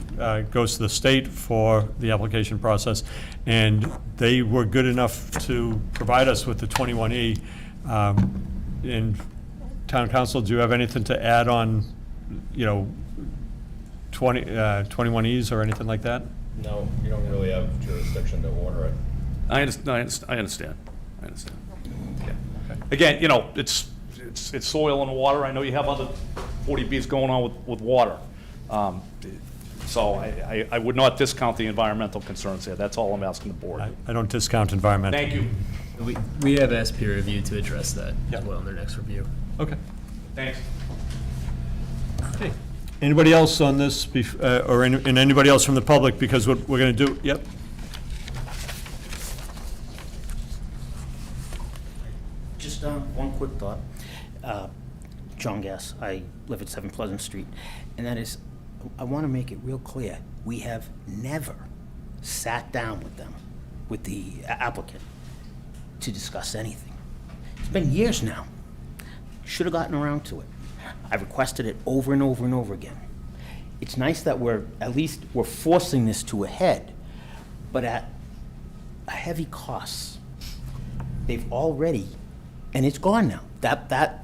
goes to the state for the application process, and they were good enough to provide us with the 21E. And Town Council, do you have anything to add on, 21Es or anything like that? No, you don't really have jurisdiction to order it. I understand. Yeah. Again, it's soil and water. I know you have other 40Bs going on with water. So I would not discount the environmental concerns there. That's all I'm asking the board. I don't discount environmental. Thank you. We have asked peer review to address that as well in their next review. Okay. Thanks. Okay. Anybody else on this, or anybody else from the public? Because what we're going to do, yep. Just one quick thought. John Gass, I live at 7 Pleasant Street, and that is, I want to make it real clear, we have never sat down with them, with the applicant, to discuss anything. It's been years now. Should have gotten around to it. I've requested it over and over and over again. It's nice that we're forcing this to a head, but at a heavy cost. They've already, and it's gone now.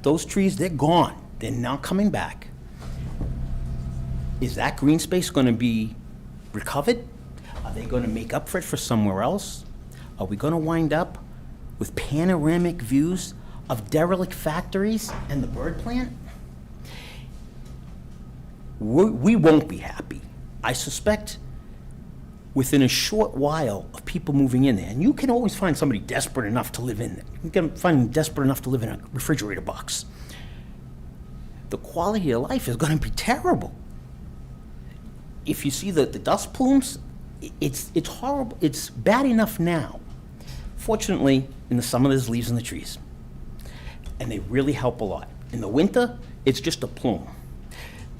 Those trees, they're gone. They're not coming back. Is that green space going to be recovered? Are they going to make up for it for somewhere else? Are we going to wind up with panoramic views of derelict factories and the bird plant? We won't be happy. I suspect within a short while of people moving in there, and you can always find somebody desperate enough to live in there. You can find them desperate enough to live in a refrigerator box. The quality of life is going to be terrible. If you see the dust plumes, it's horrible. It's bad enough now. Fortunately, in the summer, there's leaves in the trees, and they really help a lot. In the winter, it's just a plume.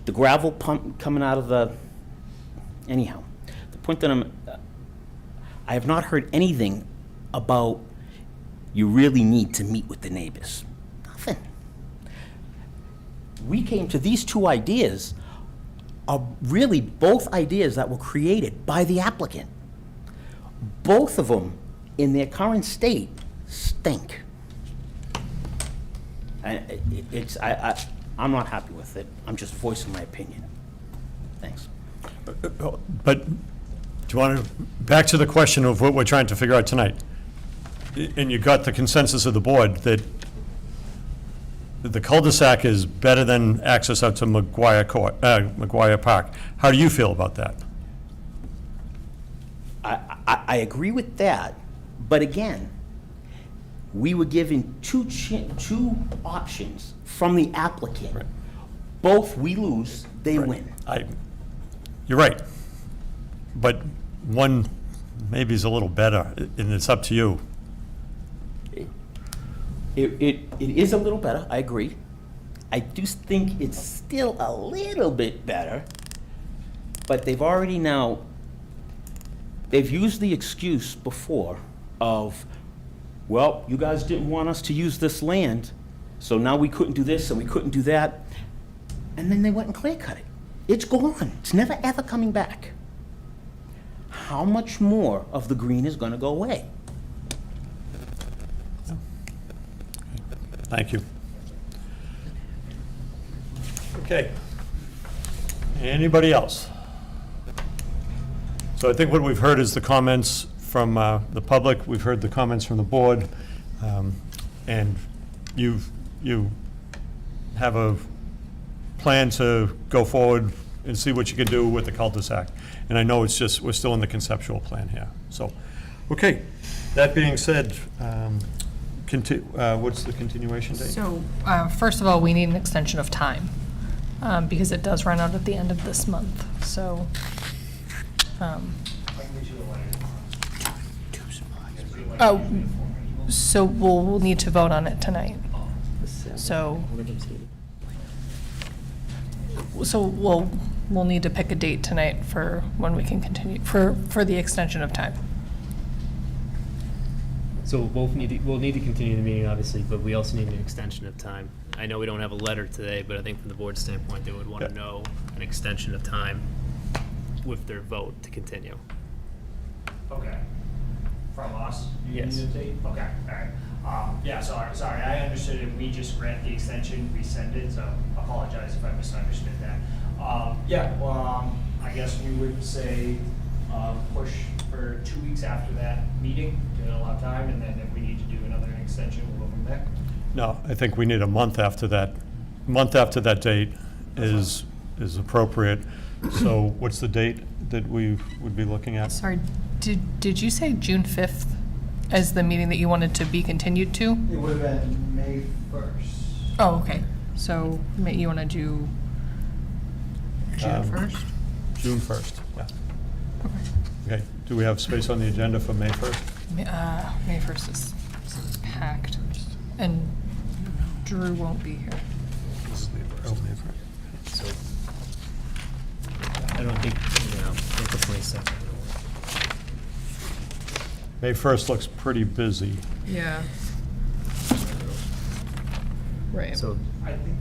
The gravel pump coming out of the, anyhow, the point that I have not heard anything about you really need to meet with the neighbors. Nothing. We came to these two ideas, are really both ideas that were created by the applicant. Both of them, in their current state, stink. And I'm not happy with it. I'm just voicing my opinion. Thanks. But do you want to, back to the question of what we're trying to figure out tonight? And you got the consensus of the board that the cul-de-sac is better than access out to McGuire Park. How do you feel about that? I agree with that, but again, we were given two options from the applicant. Right. Both we lose, they win. You're right, but one maybe is a little better, and it's up to you. It is a little better, I agree. I do think it's still a little bit better, But they've already now, they've used the excuse before of, well, you guys didn't want us to use this land, so now we couldn't do this and we couldn't do that. And then they went and clear cut it. It's gone. It's never, ever coming back. How much more of the green is gonna go away? Thank you. Okay. Anybody else? So I think what we've heard is the comments from the public, we've heard the comments from the board, and you have a plan to go forward and see what you can do with the cul-de-sac. And I know it's just, we're still in the conceptual plan here. So, okay, that being said, what's the continuation date? So, first of all, we need an extension of time, because it does run out at the end of this month, so. Oh, so we'll need to vote on it tonight. So we'll need to pick a date tonight for when we can continue, for the extension of time. So we'll need to continue the meeting, obviously, but we also need an extension of time. I know we don't have a letter today, but I think from the board's standpoint, they would want to know an extension of time with their vote to continue. Okay. From us? Yes. Okay, all right. Yeah, sorry, I understood it. We just grant the extension, resend it, so apologize if I misunderstood that. I guess we would say, push for 2 weeks after that meeting to allow time, and then if we need to do another extension, we'll go from there. No, I think we need a month after that. Month after that date is appropriate. So what's the date that we would be looking at? Sorry, did you say June 5th as the meeting that you wanted to be continued to? It would have been May 1st. Oh, okay. So you want to do June 1st? June 1st, yeah. Okay, do we have space on the agenda for May 1st? May 1st is packed, and Drew won't be here. So I don't think, April 22nd. May 1st looks pretty busy. Yeah. Right. So I think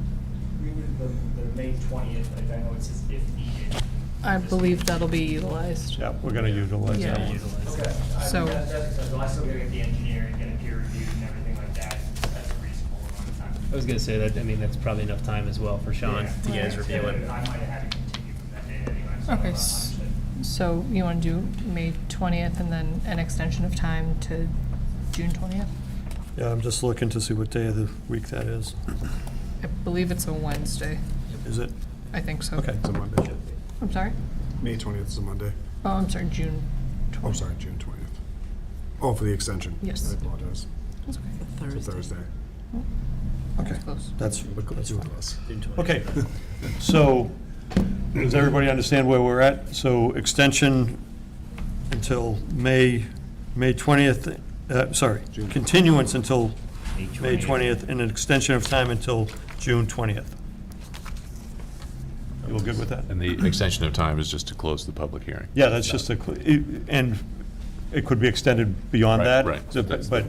we would, the May 20th, I know it says if needed. I believe that'll be utilized. Yeah, we're going to utilize that Yeah. one. Okay. So- That's acceptable. I still gotta get the engineer and get it peer reviewed and everything like that. That's a reasonable amount of time. I was gonna say that, I mean, that's probably enough time as well for Sean to get his review it. I might have had to continue from that date anyway. So Okay, understood. so you want to do May 20th and then an extension of time to June 20th? Yeah, I'm just looking to see what day of the week that is. I believe it's a Wednesday. Is it? I think so. Okay. It's a Monday. I'm sorry? May 20th is a Monday. Oh, I'm sorry, June 20th. Oh, sorry, June 20th. Oh, for the extension. Yes. I apologize. That's okay. It's a Thursday. Okay. Close. That's Two fine. of us. Okay, so, does everybody understand where we're at? So extension until May 20th, continuance until May 20th, and an extension of time until June 20th. You all good with that? And the extension of time is just to close the public hearing. Yeah, that's just and it could be extended beyond Right, that. right. But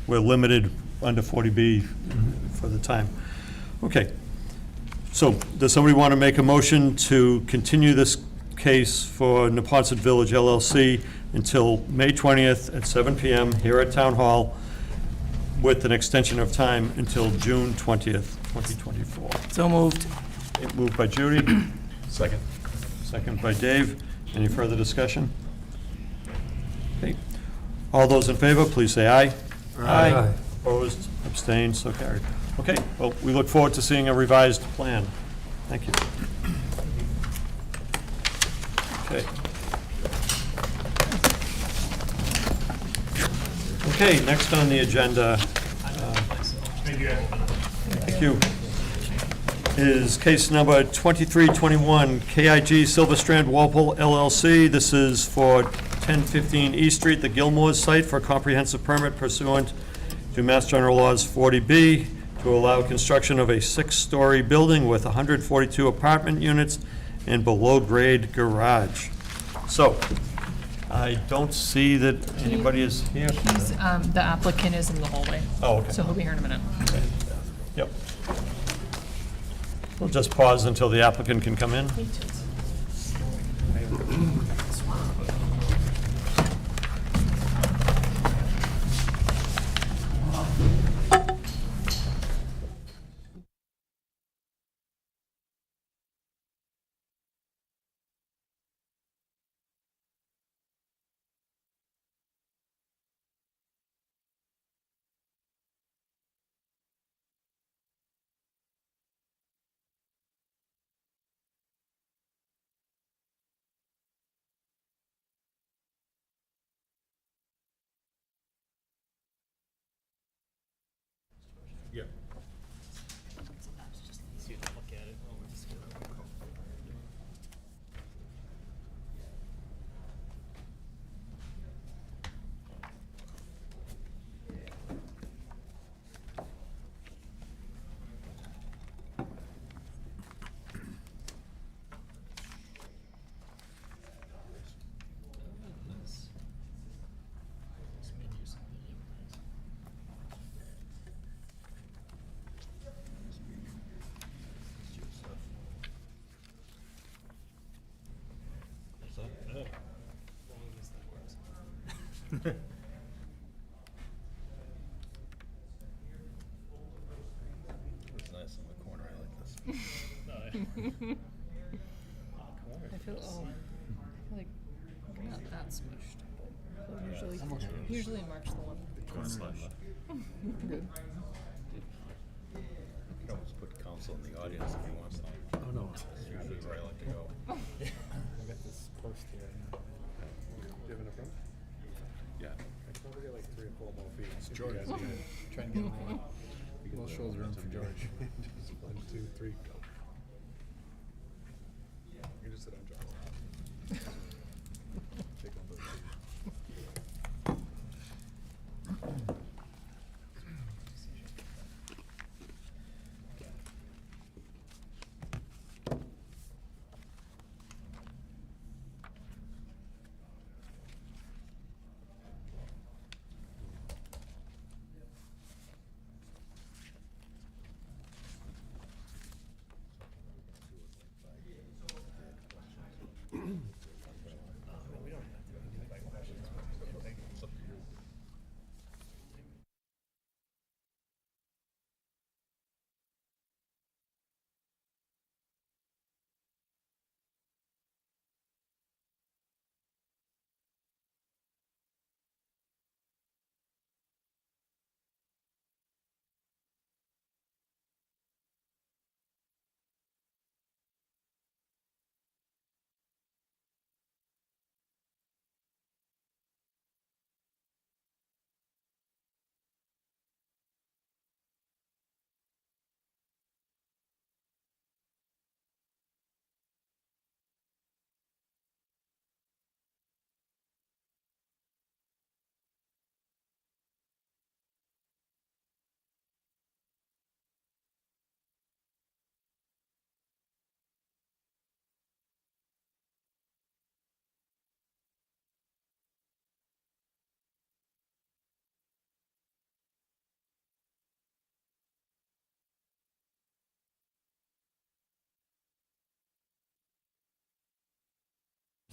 we're limited under 40B for the time. Okay. So, does somebody want to make a motion to continue this case for Neponset Village LLC until May 20th at 7 PM here at Town Hall with an extension of time until June 20th, 2024? So moved. Moved by Judy, Second. second by Dave. Any further discussion? Okay. All those in favor, please say aye. Aye. Opposed, abstained, so carried. Okay, well, we look forward to seeing a revised plan. Thank you. Okay. Okay, next on the agenda, thank you, is case number 2321, KIG Silverstrand Walpole LLC. This is for 1015 East Street, the Gilmore's site, for a comprehensive permit pursuant to Mass General Laws 40B to allow construction of a 6-story building with 142 apartment units and below-grade garage. So, I don't see that anybody is here. He's, the applicant is in the hallway. Oh, okay. So he'll be here in a minute. Yep. We'll just pause until the applicant can come in. Yeah. It's nice in the corner, I like this. I feel, like, not that smushed. Usually Mark's the one. Good. You can almost put counsel in the audience if you want some. Oh, no. That's usually where I like to go. I got this post here. Do you have enough room? Yeah. I can probably get like 3 or 4 more feet. It's George. Try and get more. We'll show the room for George. Just 1, 2, 3, go. You can just sit on George. Take one of those.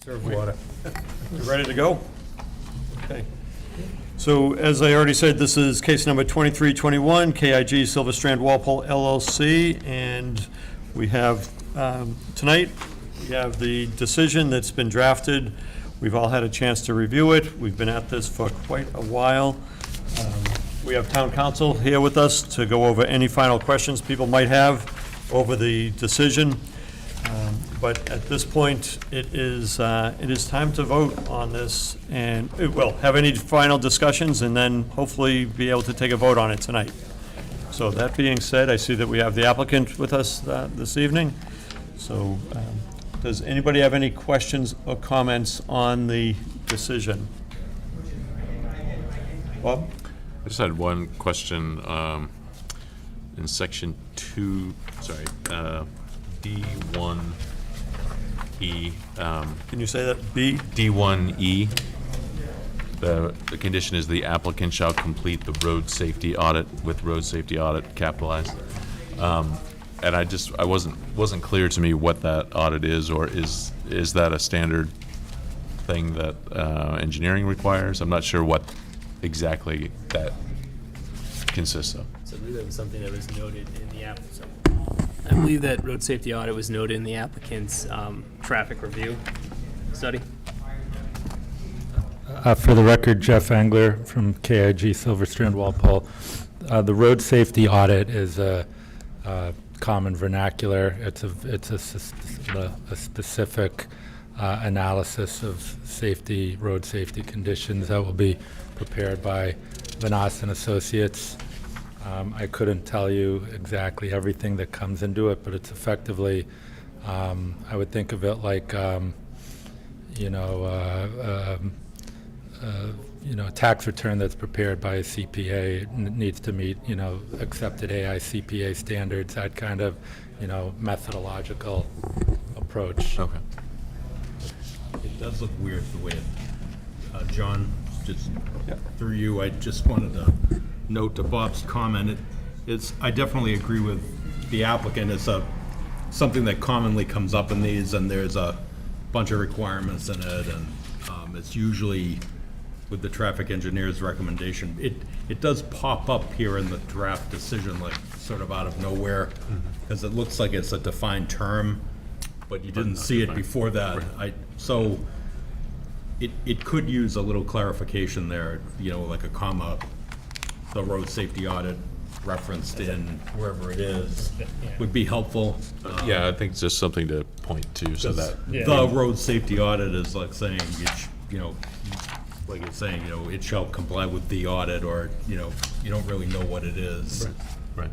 Serve water. You ready to go? Okay. So as I already said, this is case number 2321, KIG Silverstrand Walpole LLC, and we have, tonight, we have the decision that's been drafted. We've all had a chance to review it. We've been at this for quite a while. We have town council here with us to go over any final questions people might have over the decision. But at this point, it is time to vote on this, and, well, have any final discussions, and then hopefully be able to take a vote on it tonight. So that being said, I see that we have the applicant with us this evening. So does anybody have any questions or comments on the decision? Bob? I just had one question in section 2, sorry, D1, E. Can you say that? B? D1E. The condition is the applicant shall complete the road safety audit with road safety audit capitalized. And I wasn't clear to me what that audit is, or is that a standard thing that engineering requires? I'm not sure what exactly that consists of. So I believe that was something that was noted in the app. So I believe that road safety audit was noted in the applicant's traffic review study. For the record, Jeff Angler from KIG Silverstrand Walpole. The road safety audit is a common vernacular. It's a specific analysis of road safety conditions that will be prepared by Vanas and Associates. I couldn't tell you exactly everything that comes into it, but it's effectively, I would think of it like, a tax return that's prepared by a CPA needs to meet, accepted AICPA standards, that kind of, methodological approach. Okay. It does look weird the way John, just through you, I just wanted to note to Bob's comment, I definitely agree with the applicant. It's something that commonly comes up in these, and there's a bunch of requirements in it, and it's usually with the traffic engineer's recommendation. It does pop up here in the draft decision, like sort of out of nowhere, because it looks like it's a defined term, but you didn't see it before that. So it could use a little clarification there, like a comma, the road safety audit referenced in wherever it is would be helpful. Yeah, I think it's just something to point to, so that The road safety audit is like saying, like it's saying, it shall comply with the audit, or, you don't really know what it is. Right.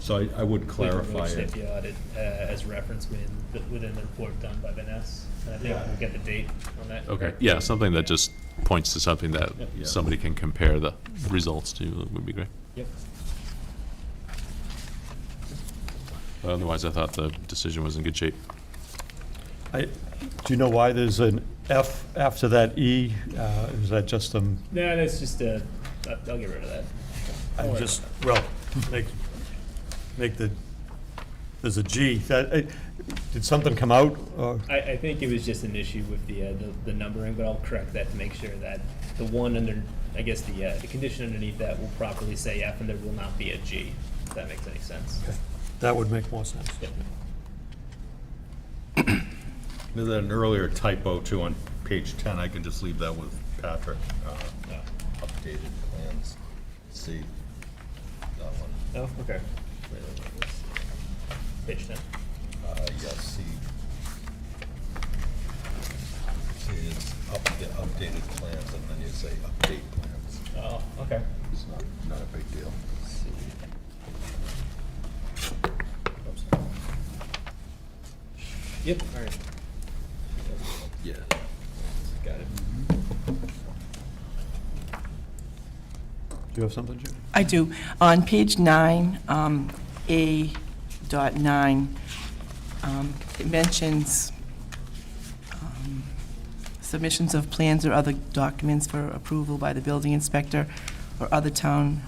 So I would clarify Road it. safety audit as referenced within the report done by Vanessa. And I think we'll get the date on that. Okay, yeah, something that just points to something that somebody can compare the results to would be great. Yep. Otherwise, I thought the decision was in good shape. Do you know why there's an F after that E? Is that just No, that's just I'll get rid of that. there's a G. Did something come out? Or? I think it was just an issue with the numbering, but I'll correct that to make sure that the one under, I guess the condition underneath that will properly say F, and there will not be a G, if that makes any sense. Okay. That would make more sense. Yep. There's an earlier typo too on page 10. I can just leave that with Patrick. Updated plans. See that one. Oh, okay. Page 10. Yes, see, it's updated plans, and then you say update plans. Oh, okay. It's not a big deal. Yep, all right. Yeah. Got it. Do you have something, Judy? I do. On page 9, A.9, it mentions submissions of plans or other documents for approval by the building inspector or other town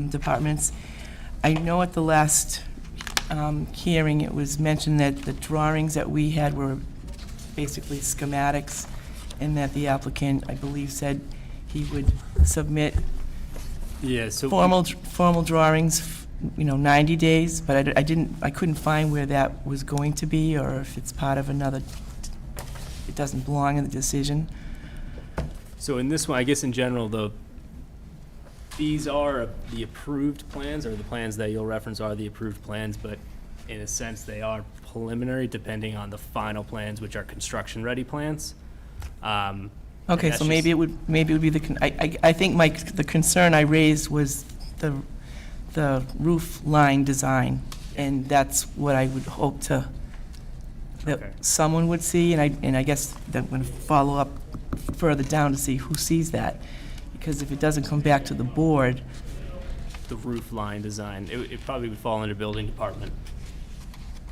departments. I know at the last hearing, it was mentioned that the drawings that we had were basically schematics, and that the applicant, I believe, said he would submit Yeah, so. formal drawings, 90 days, but I couldn't find where that was going to be, or if it's part of another, it doesn't belong in the decision. So in this one, I guess in general, these are the approved plans, or the plans that you'll reference are the approved plans, but in a sense, they are preliminary depending on the final plans, which are construction-ready plans. Okay, so maybe it would be I think the concern I raised was the roof line design, and that's what I would hope Okay. that someone would see, and I guess that I'm going to follow up further down to see who sees that, because if it doesn't come back to the board. The roof line design, it probably would fall under building department.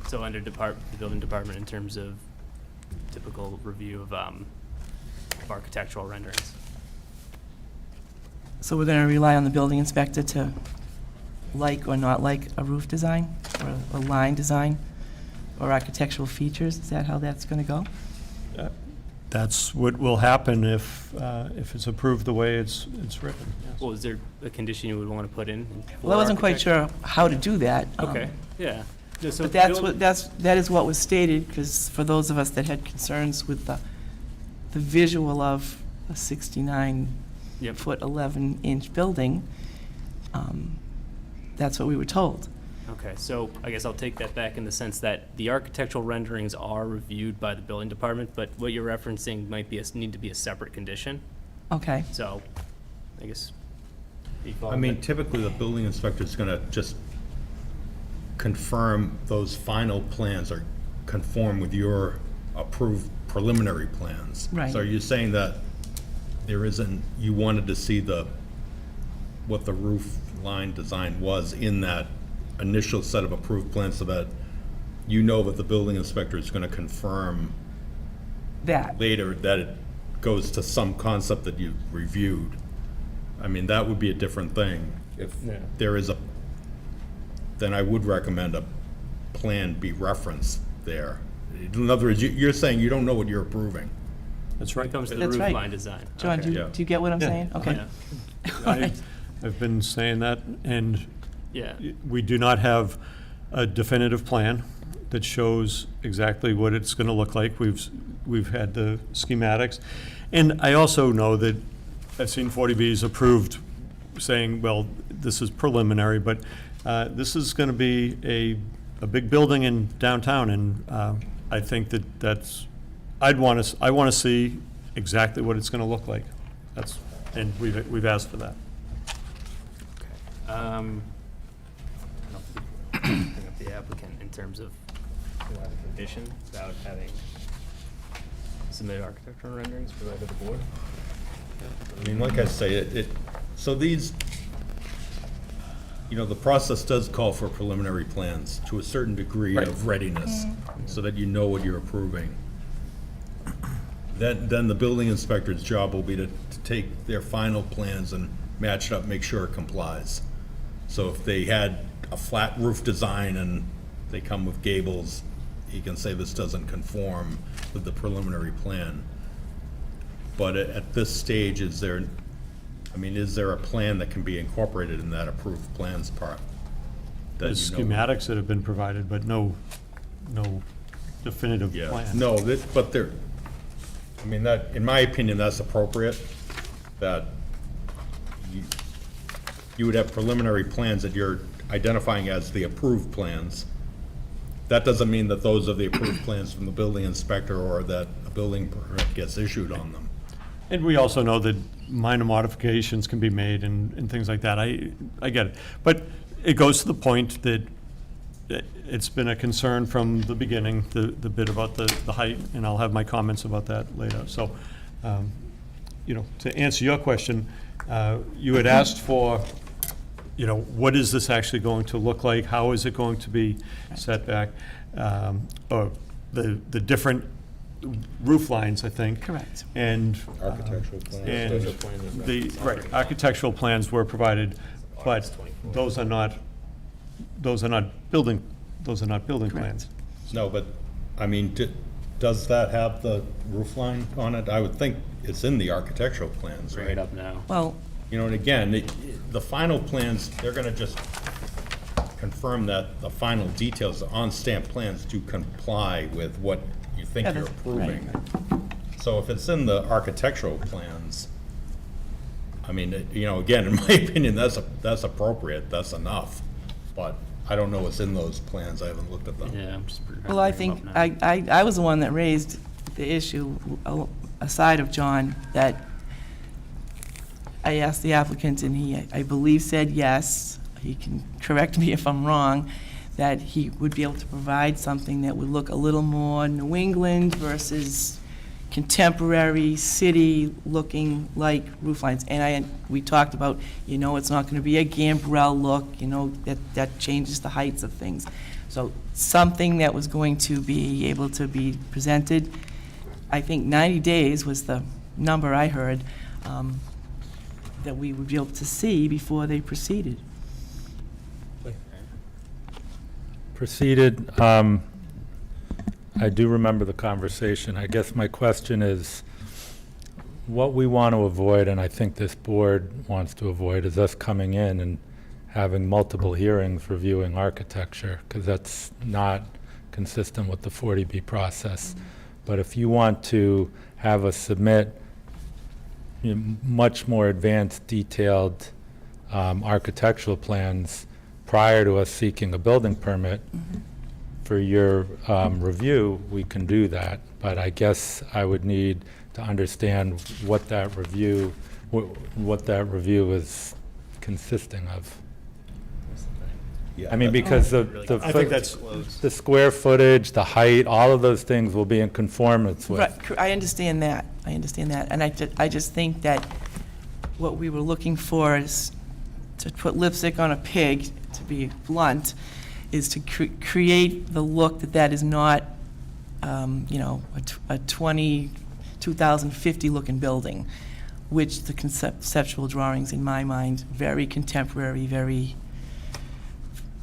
So under the building department in terms of typical review of architectural renderings. So we're gonna rely on the building inspector to like or not like a roof design, or a line design, or architectural features? Is that how that's gonna go? That's what will happen if it's approved the way it's written. Yes. Well, is there a condition you would want to put in? Well, I wasn't quite sure how to do that. Okay, yeah. Yeah, so But that's build- what, that is what was stated, because for those of us that had concerns with the visual of a 69-foot, 11-inch building, that's what we were told. Okay, so I guess I'll take that back in the sense that the architectural renderings are reviewed by the building department, but what you're referencing might be need to be a separate condition. Okay. So, I guess. I mean, typically, the building inspector's gonna just confirm those final plans are conform with your approved preliminary plans. Right. So are you saying that there isn't, you wanted to see what the roof line design was in that initial set of approved plans, so that you know that the building inspector is gonna confirm That. later that it goes to some concept that you reviewed? I mean, that would be a different thing. If there is then I would recommend a plan be referenced there. In other words, you're saying you don't know what you're approving. That's When right. it comes to the That's roof right. line design. John, Okay. do you get what I'm Yeah. saying? Okay. Yeah. I've been saying that, and Yeah. we do not have a definitive plan that shows exactly what it's going to look like. We've had the schematics. And I also know that I've seen 40Bs approved saying, well, this is preliminary, but this is going to be a big building in downtown, and I think I want to see exactly what it's going to look like. And we've asked for that. I don't think bring up the applicant in terms of a condition without having submitted architectural renderings provided to the board. I mean, like I say, so these, the process does call for preliminary plans to a certain degree of readiness, so that you know what you're approving. Then the building inspector's job will be to take their final plans and match it up, make sure it complies. So if they had a flat roof design and they come with gables, he can say this doesn't conform with the preliminary plan. But at this stage, is there a plan that can be incorporated in that approved plans part? There's schematics that have been provided, but no definitive plan. No, but there, that, in my opinion, that's appropriate, that you would have preliminary plans that you're identifying as the approved plans. That doesn't mean that those are the approved plans from the building inspector, or that a building permit gets issued on them. And we also know that minor modifications can be made and things like that. I get it. But it goes to the point that it's been a concern from the beginning, the bit about the height, and I'll have my comments about that later. So, to answer your question, you had asked for, what is this actually going to look like? How is it going to be set back? Or the different roof lines, I think. Correct. And Architectural plans. and architectural plans were provided, but those are not building plans. No, but, does that have the roof line on it? I would think it's in the architectural plans, Bring right? it up now. Well, And again, the final plans, they're gonna just confirm that the final details, the on-stamp plans do comply with what you think Yeah, you're that's- approving. So if it's in the architectural plans, again, in my opinion, that's appropriate, that's enough. But I don't know what's in those plans, I haven't looked at them. Yeah, I'm just. well, I think, I was the one that raised the issue, aside of John, that I asked the applicant, and he, I believe, said yes, he can correct me if I'm wrong, that he would be able to provide something that would look a little more New England versus contemporary city-looking like roof lines. And we talked about, it's not going to be a gambrel look, that changes the heights of things. So something that was going to be able to be presented I think 90 days was the number I heard, that we would be able to see before they proceeded. Proceeded, I do remember the conversation. I guess my question is, what we want to avoid, and I think this board wants to avoid, is us coming in and having multiple hearings reviewing architecture, because that's not consistent with the 40B process. But if you want to have us submit much more advanced, detailed architectural plans prior to us seeking a building permit for your review, we can do that. But I guess I would need to understand what that review is consisting of. I mean, because I think that's, the square footage, the height, all of those things will be in conformance with. Right, I understand that, and I just think that what we were looking for is to put lipstick on a pig, to be blunt, is to create the look that is not, a 2050 looking building, which the conceptual drawings, in my mind, very contemporary, very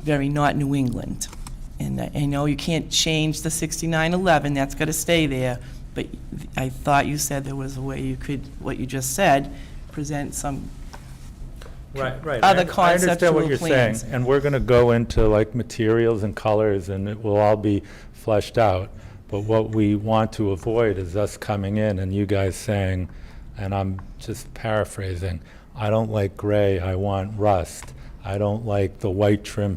not New England. And I know you can't change the 6911, that's got to stay there, but I thought you said there was a way you could, what you just said, present some Right. other I conceptual understand what you're plans. saying, and we're going to go into like materials and colors, and it will all be fleshed out. But what we want to avoid is us coming in and you guys saying, and I'm just paraphrasing, I don't like gray, I want rust. I don't like the white trim.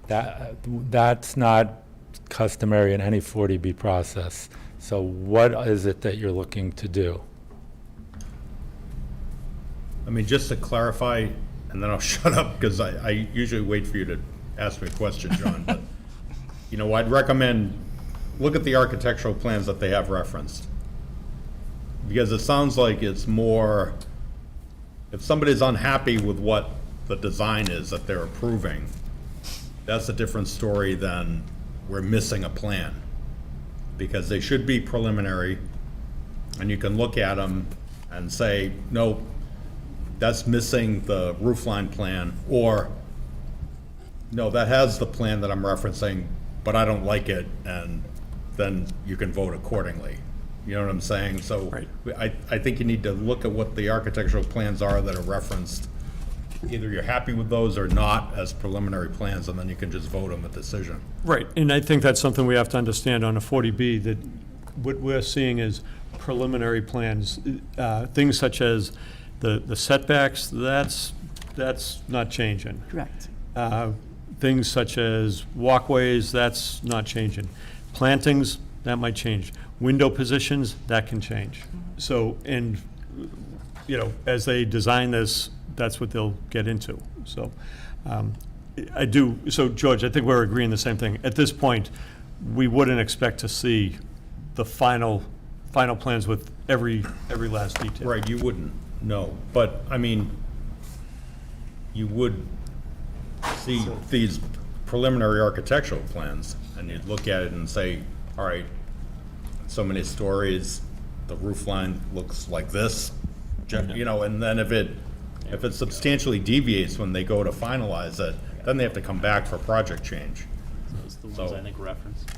That's not customary in any 40B process. So what is it that you're looking to do? I mean, just to clarify, and then I'll shut up, because I usually wait for you to ask me a question, John, but, I'd recommend, look at the architectural plans that they have referenced. Because it sounds like it's more, if somebody's unhappy with what the design is that they're approving, that's a different story than we're missing a plan. Because they should be preliminary, and you can look at them and say, no, that's missing the roofline plan, or, no, that has the plan that I'm referencing, but I don't like it, and then you can vote accordingly. You know what I'm saying? So I think you need to look at what the architectural plans are that are referenced. Either you're happy with those or not as preliminary plans, and then you can just vote on the decision. right, and I think that's something we have to understand on a 40B, that what we're seeing is preliminary plans, things such as the setbacks, that's not changing. Correct. Things such as walkways, that's not changing. Plantings, that might change. Window positions, that can change. So, and, as they design this, that's what they'll get into. So, so George, I think we're agreeing the same thing. At this point, we wouldn't expect to see the final plans with every last detail. Right, you wouldn't, no. But, I mean, you would see these preliminary architectural plans, and you'd look at it and say, all right, so many stories, the roof line looks like this, and then if it substantially deviates when they go to finalize it, then they have to come back for project change. Those are the ones I think referenced.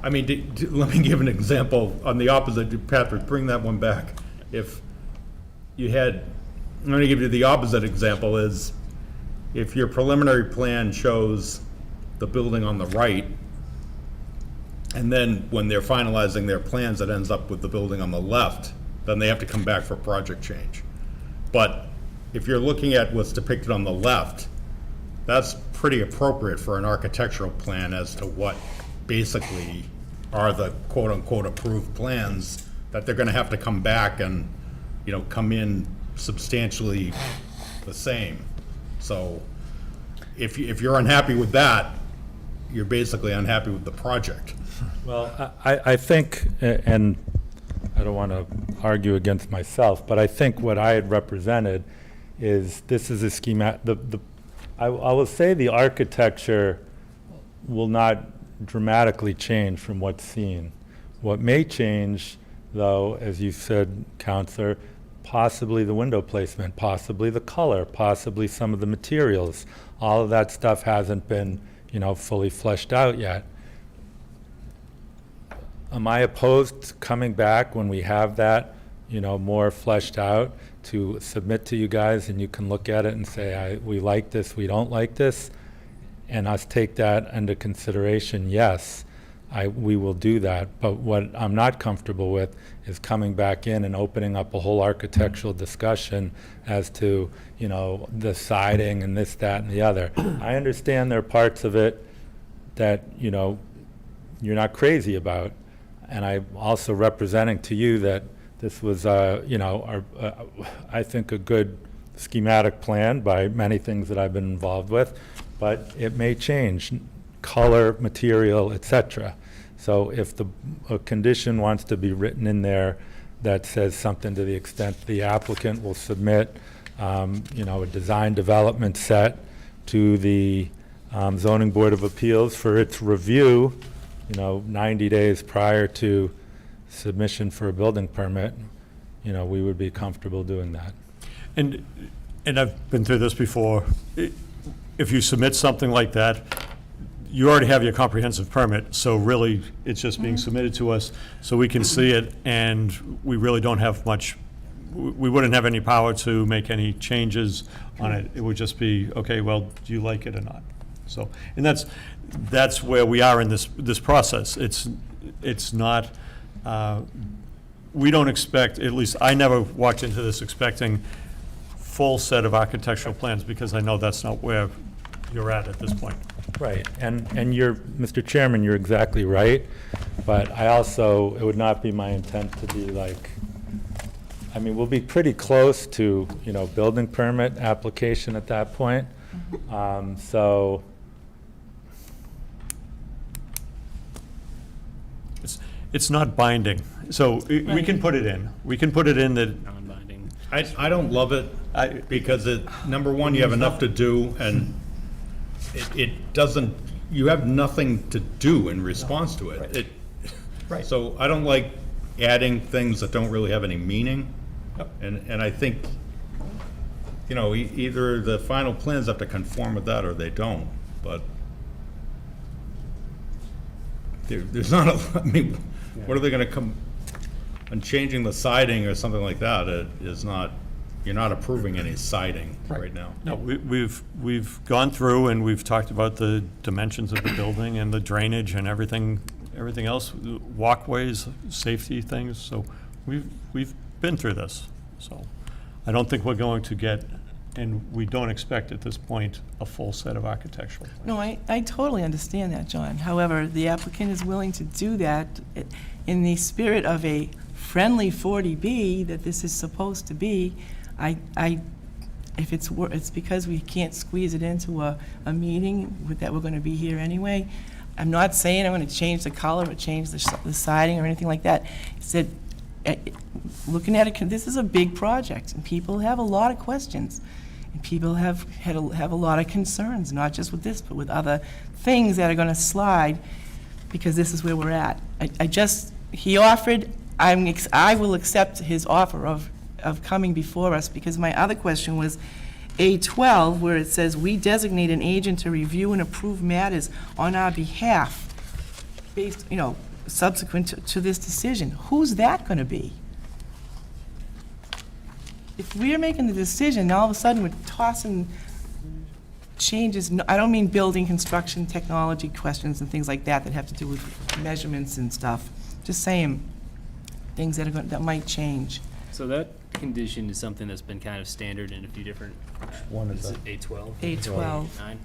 I mean, let me give an example on the opposite. Patrick, bring that one back. If you had, I'm going to give you the opposite example is, if your preliminary plan shows the building on the right, and then when they're finalizing their plans, it ends up with the building on the left, then they have to come back for project change. But if you're looking at what's depicted on the left, that's pretty appropriate for an architectural plan as to what basically are the quote-unquote approved plans that they're going to have to come back and, come in substantially the same. So if you're unhappy with that, you're basically unhappy with the project. Well, I think, and I don't want to argue against myself, but I think what I had represented is this is a schema. I will say the architecture will not dramatically change from what's seen. What may change, though, as you said, Counselor, possibly the window placement, possibly the color, possibly some of the materials. All of that stuff hasn't been, fully fleshed out yet. Am I opposed to coming back when we have that, more fleshed out to submit to you guys, and you can look at it and say, we like this, we don't like this, and us take that into consideration? Yes, we will do that. But what I'm not comfortable with is coming back in and opening up a whole architectural discussion as to, the siding and this, that, and the other. I understand there are parts of it that, you're not crazy about. And I'm also representing to you that this was, I think, a good schematic plan by many things that I've been involved with, but it may change, color, material, etc. So if a condition wants to be written in there that says something to the extent the applicant will submit, a design development set to the Zoning Board of Appeals for its review, 90 days prior to submission for a building permit, we would be comfortable doing that. And I've been through this before. If you submit something like that, you already have your comprehensive permit, so really, it's just being submitted to us so we can see it, and we really don't have much, we wouldn't have any power to make any changes on it. It would just be, okay, well, do you like it or not? So, and that's where we are in this process. It's not, we don't expect, at least I never walked into this expecting full set of architectural plans, because I know that's not where you're at this point. Right, and you're, Mr. Chairman, you're exactly right, but I also, it would not be my intent to be like, we'll be pretty close to, building permit application at that point. So it's not binding, so we can put it in. We can put it in that. Non-binding. I don't love it because number one, you have enough to do, and it doesn't, you have nothing to do in response to it. Right. So I don't like adding things that don't really have any meaning. Yep. And I think, either the final plans have to conform with that or they don't, but there's not a, what are they gonna come, and changing the siding or something like that, it is not, you're not approving any siding right now. No, we've gone through and we've talked about the dimensions of the building and the drainage and everything else, walkways, safety things, so we've been through this. So I don't think we're going to get, and we don't expect at this point, a full set of architectural plans. No, I totally understand that, John. However, the applicant is willing to do that in the spirit of a friendly 40B that this is supposed to be. If it's because we can't squeeze it into a meeting that we're going to be here anyway. I'm not saying I'm going to change the color or change the siding or anything like that. It's that, looking at it, this is a big project, and people have a lot of questions, and people have a lot of concerns, not just with this, but with other things that are going to slide, because this is where we're at. He offered. I will accept his offer of coming before us, because my other question was A12, where it says, we designate an agent to review and approve matters on our behalf based, subsequent to this decision. Who's that going to be? If we're making the decision, all of a sudden we're tossing changes, I don't mean building, construction, technology questions and things like that have to do with measurements and stuff. Just saying, things that might change. So that condition is something that's been kind of standard in a few different. One is that? A12. A12.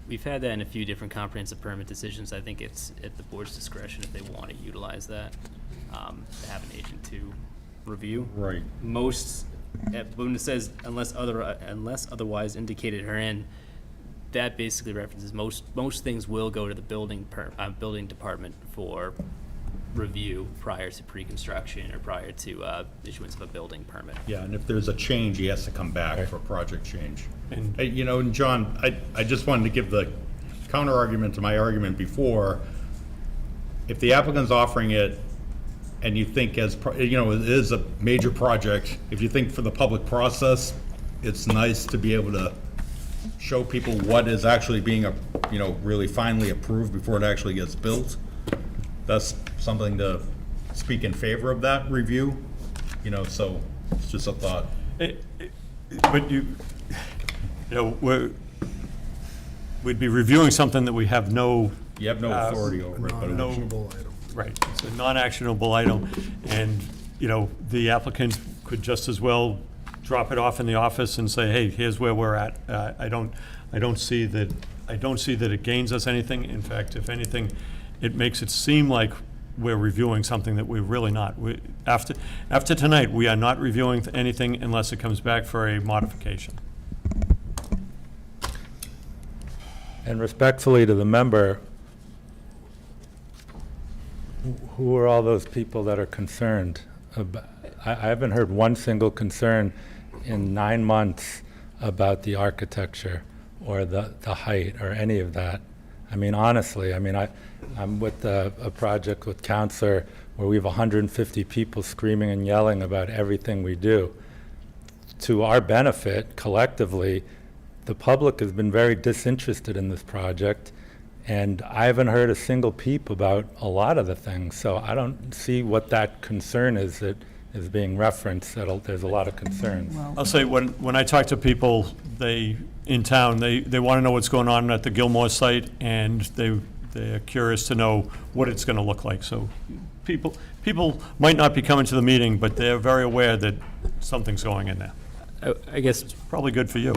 We've had that in a few different comprehensive permit decisions. I think it's at the board's discretion if they want to utilize that, to have an agent to review. Right. Most, when it says unless otherwise indicated herein, that basically references most things will go to the building department for review prior to pre-construction or prior to issuance of a building permit. Yeah, and if there's a change, he has to come back for project change. And John, I just wanted to give the counter argument to my argument before. If the applicant's offering it and you think as, you know, it is a major project, if you think for the public process, it's nice to be able to show people what is actually being, you know, really finally approved before it actually gets built. That's something to speak in favor of that review, you know, so it's just a thought. But you know, we'd be reviewing something that we have no. You have no authority over it. But No, right, it's a non-actionable item, and, you know, the applicant could just as well drop it off in the office and say, hey, here's where we're at. I don't see that it gains us anything. In fact, if anything, it makes it seem like we're reviewing something that we're really not. After tonight, we are not reviewing anything unless it comes back for a modification. And respectfully to the member, who are all those people that are concerned about? I haven't heard one single concern in 9 months about the architecture or the height or any of that. I mean, honestly, I mean, I'm with a project with Counselor where we have 150 people screaming and yelling about everything we do. To our benefit, collectively, the public has been very disinterested in this project, and I haven't heard a single peep about a lot of the things, so I don't see what that concern is that is being referenced, that there's a lot of concerns. I'll say, when I talk to people, in town, they want to know what's going on at the Gilmore site, and they're curious to know what it's going to look like. So people might not be coming to the meeting, but they're very aware that something's going in there. I guess It's probably good for you.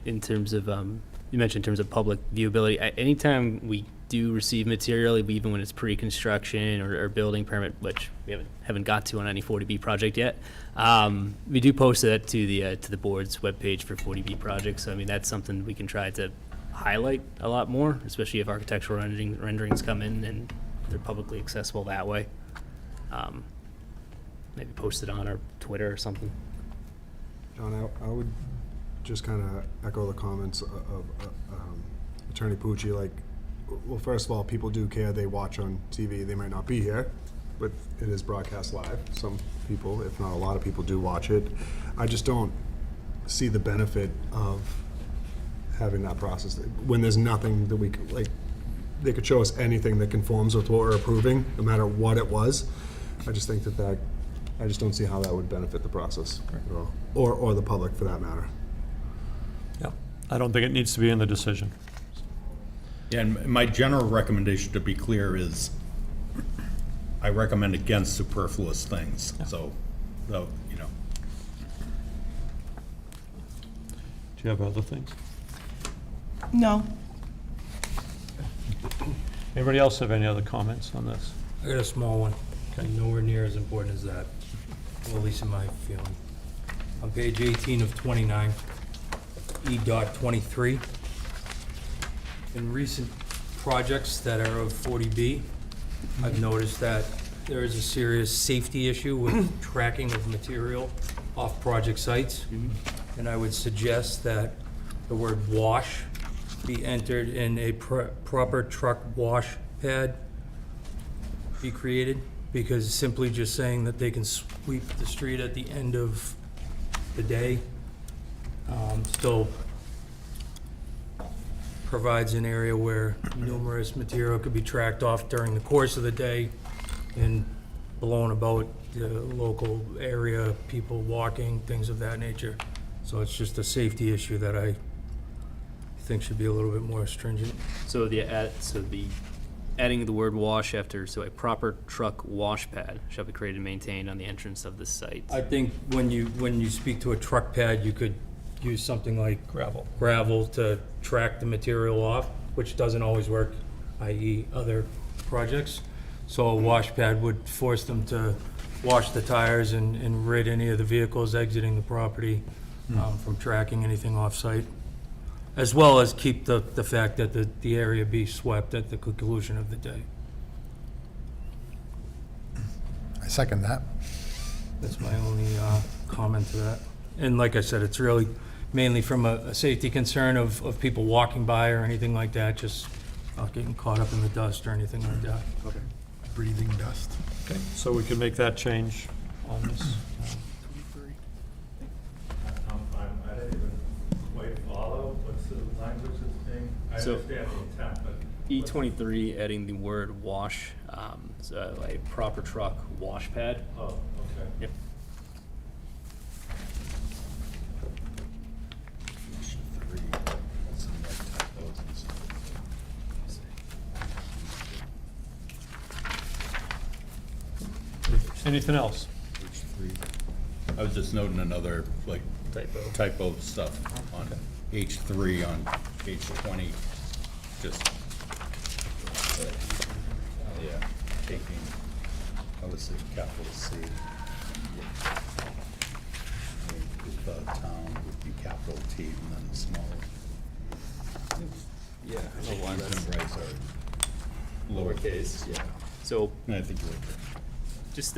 in terms of, you mentioned in terms of public viewability, anytime we do receive material, even when it's pre-construction or building permit, which we haven't got to on any 40B project yet, we do post that to the board's webpage for 40B projects. So I mean, that's something we can try to highlight a lot more, especially if architectural renderings come in and they're publicly accessible that way. Maybe post it on our Twitter or something. John, I would just kind of echo the comments of Attorney Pucci. Like, well, first of all, people do care. They watch on TV. They might not be here, but it is broadcast live. Some people, if not a lot of people, do watch it. I just don't see the benefit of having that process when there's nothing that we could, like, they could show us anything that conforms with what we're approving, no matter what it was. I just think that I just don't see how that would benefit the process at all, or the public for that matter. Yeah, I don't think it needs to be in the decision. Yeah, and my general recommendation, to be clear, is I recommend against superfluous things. So, you know. Do you have other things? No. Anybody else have any other comments on this? I got a small one. Nowhere near as important as that, well, at least in my feeling. On page 18 of 29, E.23, in recent projects that are of 40B, I've noticed that there is a serious safety issue with tracking of material off project sites. And I would suggest that the word wash be entered in a proper truck wash pad be created, because simply just saying that they can sweep the street at the end of the day still provides an area where numerous material could be tracked off during the course of the day and blown about the local area, people walking, things of that nature. So it's just a safety issue that I think should be a little bit more stringent. So adding the word wash after, so a proper truck wash pad shall be created and maintained on the entrance of the site. I think when you speak to a truck pad, you could use something like gravel to track the material off, which doesn't always work, i.e. other projects. So a wash pad would force them to wash the tires and rid any of the vehicles exiting the property from tracking anything off-site, as well as keep the fact that the area be swept at the conclusion of the day. I second that. That's my only comment to that. And like I said, it's really mainly from a safety concern of people walking by or anything like that, just not getting caught up in the dust or anything like that. Okay. Breathing dust. Okay, so we can make that change on this. I didn't even quite follow what's the language that's being, I So- understand the intent, but. E23, adding the word wash, so a proper truck wash pad. Oh, okay. Yep. Anything else? I was just noting another, like, typo stuff on H3 on page 20, just, yeah, taking, I would say capital C. If town would be capital T and then small. Yeah, I don't know why that's. Easement rights are lowercase. Yeah. So And I think you're right. just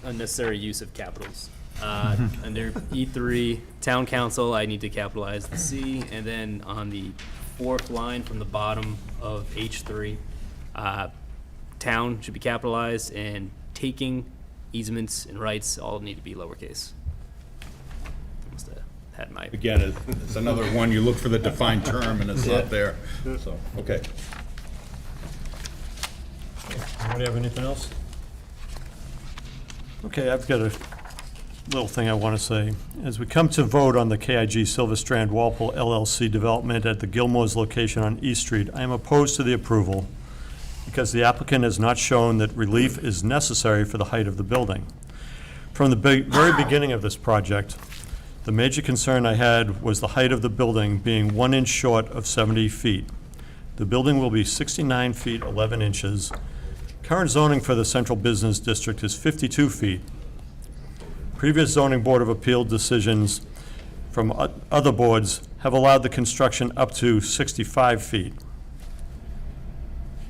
unnecessary use of capitals. Under E3, town council, I need to capitalize the C, and then on the fourth line from the bottom of H3, town should be capitalized, and taking, easements, and rights all need to be lowercase. Must have had my. Again, it's another one, you look for the defined term and it's not there, so, okay. Anybody have anything else? Okay, I've got a little thing I want to say. As we come to vote on the KIG Silverstrand Walpole LLC development at the Gilmore's location on East Street, I am opposed to the approval because the applicant has not shown that relief is necessary for the height of the building. From the very beginning of this project, the major concern I had was the height of the building being 1 inch short of 70 feet. The building will be 69 feet 11 inches. Current zoning for the Central Business District is 52 feet. Previous zoning board of appeal decisions from other boards have allowed the construction up to 65 feet.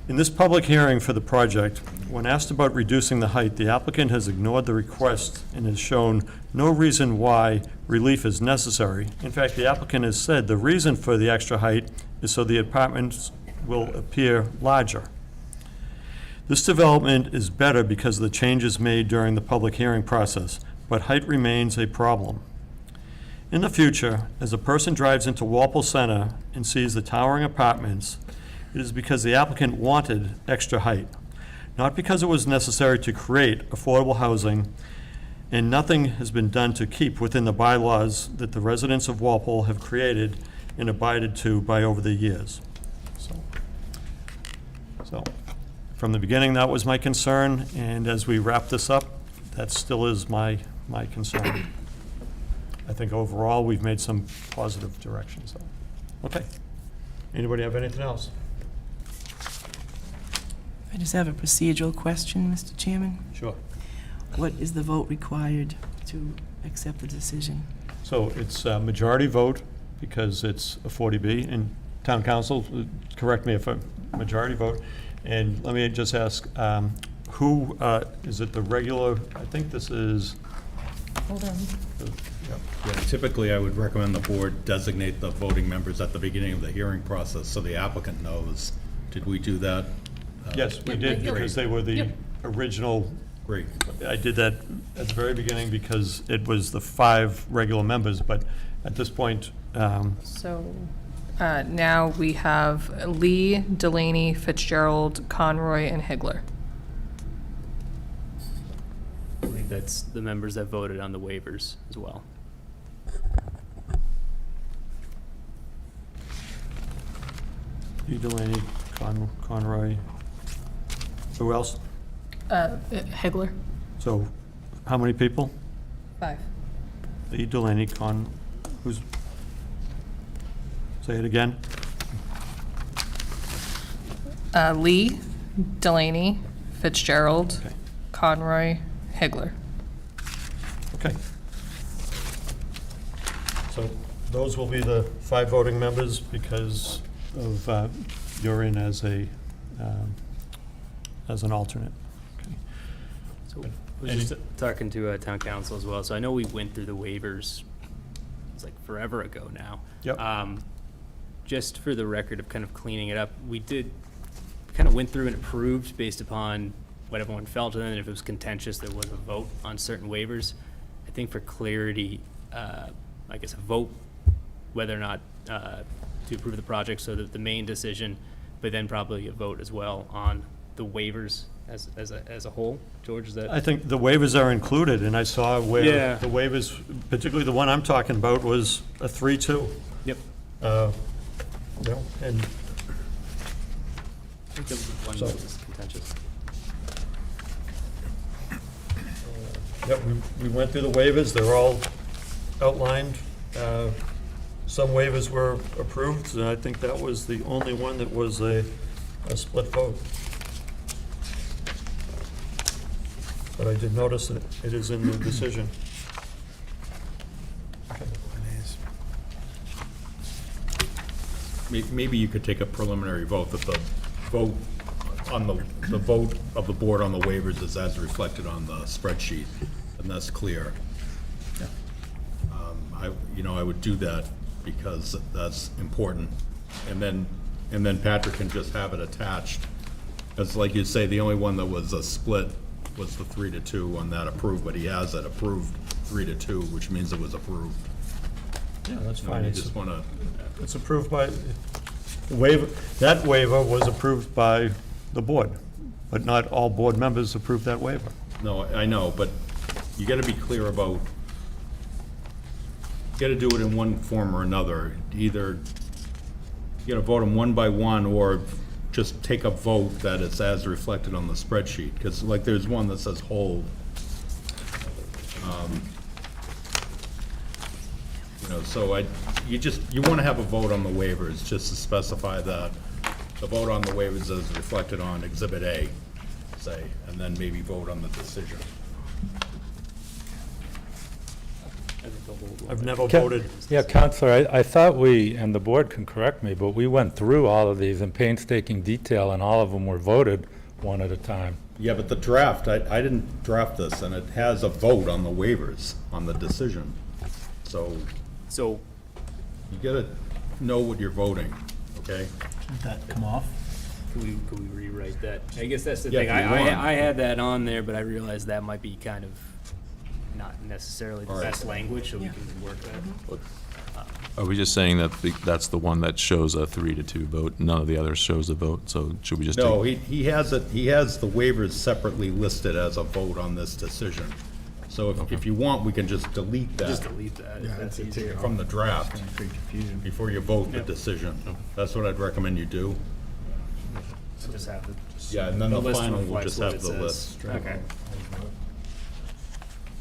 In this public hearing for the project, when asked about reducing the height, the applicant has ignored the request and has shown no reason why relief is necessary. In fact, the applicant has said the reason for the extra height is so the apartments will appear larger. This development is better because of the changes made during the public hearing process, but height remains a problem. In the future, as a person drives into Walpole Center and sees the towering apartments, it is because the applicant wanted extra height, not because it was necessary to create affordable housing, and nothing has been done to keep within the bylaws that the residents of Walpole have created and abided to by over the years. So, from the beginning, that was my concern, and as we wrap this up, that still is my concern. I think overall, we've made some positive directions, though. Okay. Anybody have anything else? I just have a procedural question, Mr. Chairman. Sure. What is the vote required to accept the decision? So it's a majority vote because it's a 40B, and town council, correct me if a majority vote. And let me just ask, who, is it the regular, I think this is. Hold on. Yeah, typically, I would recommend the board designate the voting members at the beginning of the hearing process so the applicant knows. Did we do that? Yes, we did, because they were the original. Great. I did that at the very beginning because it was the 5 regular members, but at this point, So now we have Lee, Delaney, Fitzgerald, Conroy, and Higler. I think that's the members that voted on the waivers as well. Lee, Delaney, Conroy. Who else? Higler. So how many people? 5. Lee, Delaney, who's, say it again? Lee, Delaney, Fitzgerald, Okay. Conroy, Higler. Okay. So those will be the 5 voting members because of, you're in as a, as an alternate. Okay. So I was just talking to town council as well. So I know we went through the waivers, it's like forever ago now. Yep. Just for the record of kind of cleaning it up, we kind of went through and approved based upon what everyone felt, and then if it was contentious, there was a vote on certain waivers. I think for clarity, I guess a vote whether or not to approve the project, so that the main decision, but then probably a vote as well on the waivers as a whole. George, is that? I think the waivers are included, and I saw where Yeah. the waivers, particularly the one I'm talking about, was a 3-2. Yep. You know, and I think there was one So- that was contentious. yeah, we went through the waivers, they're all outlined. Some waivers were approved, and I think that was the only one that was a split vote. But I did notice that it is in the decision. Maybe you could take a preliminary vote, that the vote on the vote of the board on the waivers is as reflected on the spreadsheet, and that's clear. I would do that because that's important. And then Patrick can just have it attached. As like you say, the only one that was a split was the 3-2 on that approved, but he has it approved 3-2, which means it was approved. Yeah, that's You fine. just want to, It's approved by, that waiver was approved by the board, but not all board members approved that waiver. no, I know, but you got to be clear about, you got to do it in one form or another. Either you got to vote them one by one, or just take a vote that it's as reflected on the spreadsheet, because like there's one that says hold. So you want to have a vote on the waivers, just to specify that the vote on the waivers is reflected on Exhibit A, say, and then maybe vote on the decision. I've never voted. Yeah, Counselor, I thought we, and the board can correct me, but we went through all of these in painstaking detail, and all of them were voted one at a time. Yeah, but the draft, I didn't draft this, and it has a vote on the waivers, on the decision. So you gotta know what you're voting, okay? Should that come off? Could we rewrite that? I guess that's the Yeah, thing. if you want. I had that on there, but I realized that might be kind of not necessarily the All right. best language, so we can work that. Are we just saying that that's the one that shows a 3-2 vote, none of the others shows a vote, so should we just take? No, he has it, he has the waivers separately listed as a vote on this decision. So if you want, we can just delete that. Just delete that, if that's easier. From the draft, before you vote the Yep. decision. That's what I'd recommend you do. So just have it. Yeah, and then the list final will reflects just what have it the says. list. Okay.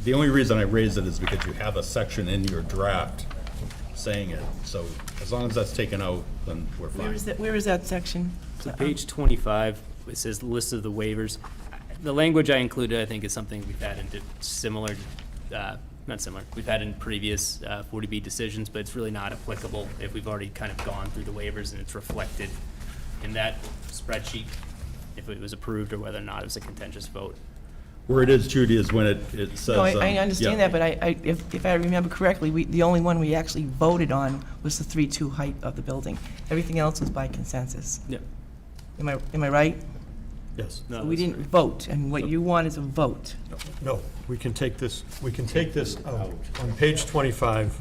The only reason I raised it is because you have a section in your draft saying it. So as long as that's taken out, then we're fine. Where is that section? So page 25, it says list of the waivers. The language I included, I think, is something we've had in similar, not similar, we've had in previous 40B decisions, but it's really not applicable if we've already kind of gone through the waivers and it's reflected in that spreadsheet, if it was approved or whether or not it was a contentious vote. Where it is, Judy, is when it says. No, I understand yeah. that, but if I remember correctly, the only one we actually voted on was the 3-2 height of the building. Everything else was by consensus. Yep. Am I right? Yes. No, We that's didn't right. vote, and what you want is a vote. No, we can take this out. On page 25,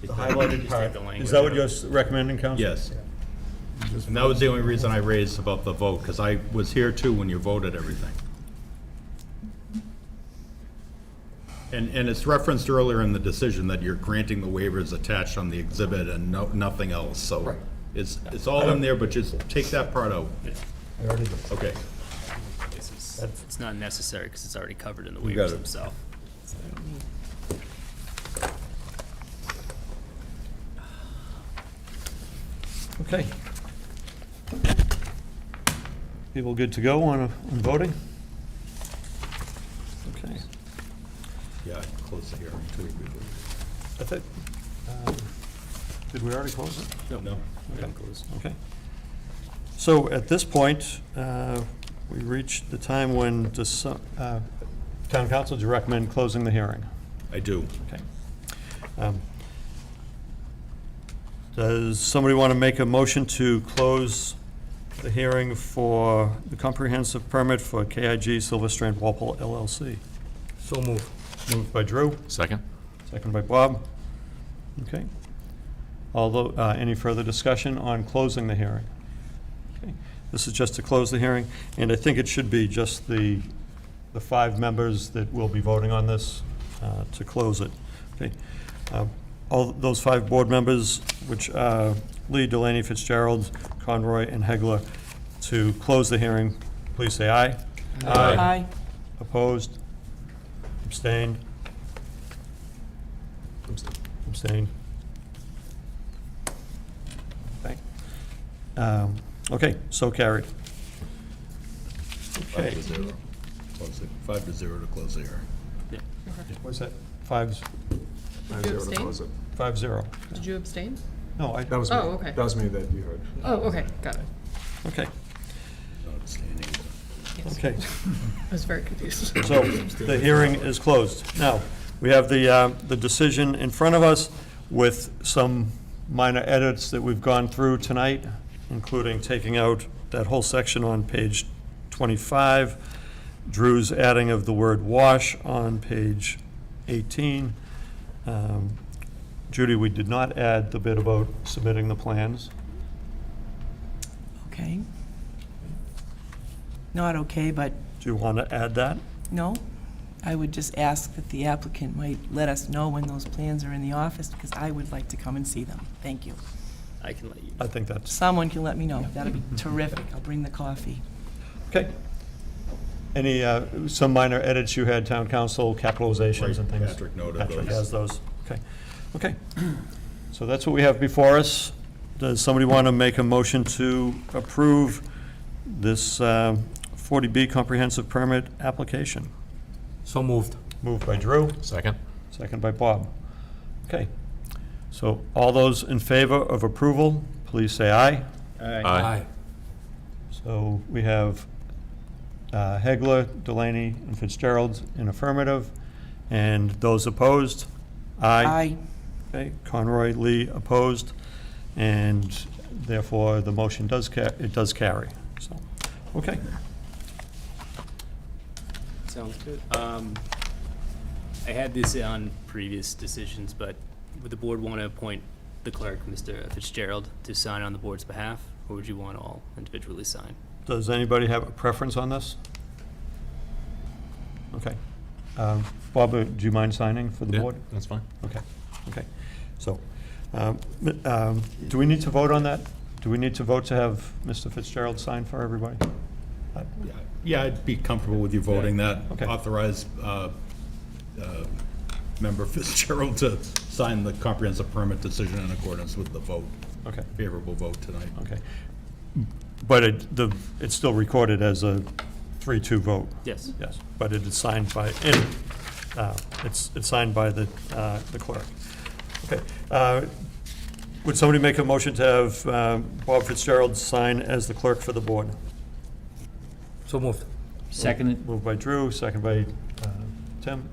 the highlighted Just part. take the language Is that what out. you're recommending, Counsel? Yes. And that was the only reason I raised about the vote, because I was here too when you voted everything. And it's referenced earlier in the decision that you're granting the waivers attached on the exhibit and nothing else, so it's all in there, but just take that part out. I already did. Okay. It's not necessary because it's already covered in the You got waivers it. themselves. Okay. People good to go on voting? Okay. Yeah, close the hearing too. I thought, did we already close it? No. Okay. Okay. So at this point, we reached the time when Town Council, do you recommend closing the hearing? I do. Okay. Does somebody want to make a motion to close the hearing for the comprehensive permit for KIG Silverstrand Walpole LLC. So moved. Moved by Drew, Second? second by Bob. Okay. Although, any further discussion on closing the hearing? Okay. This is just to close the hearing, and I think it should be just the 5 members that will be voting on this to close it. Okay. All those 5 board members, which are Lee, Delaney, Fitzgerald, Conroy, and Hegler, to close the hearing, please say aye. Aye. Opposed? Abstained? Abstained? Okay. Okay, so carried. Okay. 5-0. Close it. 5-0 to close the hearing. What's that? 5-0. Did you abstain? 5-0. Did you abstain? No, I. That was me. Oh, okay. That was me that you heard. Oh, okay, got it. Okay, Not abstaining. Yes. okay. I was very confused. So the hearing is closed. Now, we have the decision in front of us with some minor edits that we've gone through tonight, including taking out that whole section on page 25, Drew's adding of the word wash on page 18. Judy, we did not add the bit about submitting the plans. Okay. Not okay, but Do you want to add that? no. I would just ask that the applicant might let us know when those plans are in the office, because I would like to come and see them. Thank you. I can let you. I think that's, Someone can let me know. That'd be terrific. I'll bring the coffee. okay. Any, some minor edits you had, town council, capitalizations and things? Patrick noted Patrick those. has those. Okay. Okay. So that's what we have before us. Does somebody want to make a motion to approve this 40B comprehensive permit application? So moved. Moved by Drew, Second? second by Bob. Okay. So all those in favor of approval, please say aye. Aye. So we have Hegler, Delaney, and Fitzgerald in affirmative, and those opposed? Aye. Okay, Conroy, Lee opposed, and therefore the motion does carry. So, okay. Sounds good. I had this on previous decisions, but would the board want to appoint the clerk, Mr. Fitzgerald, to sign on the board's behalf, or would you want all individually sign? Does anybody have a preference on this? Okay. Bob, do you mind signing for the Yeah, board? that's fine. Okay, okay. So, do we need to vote on that? Do we need to vote to have Mr. Fitzgerald sign for everybody? Yeah, I'd be comfortable with you voting that. Okay. Authorize Member Fitzgerald to sign the comprehensive permit decision in accordance with the vote. Okay. Favorable vote tonight. Okay. But it's still recorded as a 3-2 vote? Yes. Yes, but it is signed by, it's signed by the clerk. Okay. Would somebody make a motion to have Bob Fitzgerald sign as the clerk for the board? So moved. Seconded. Moved by Drew, second by Tim.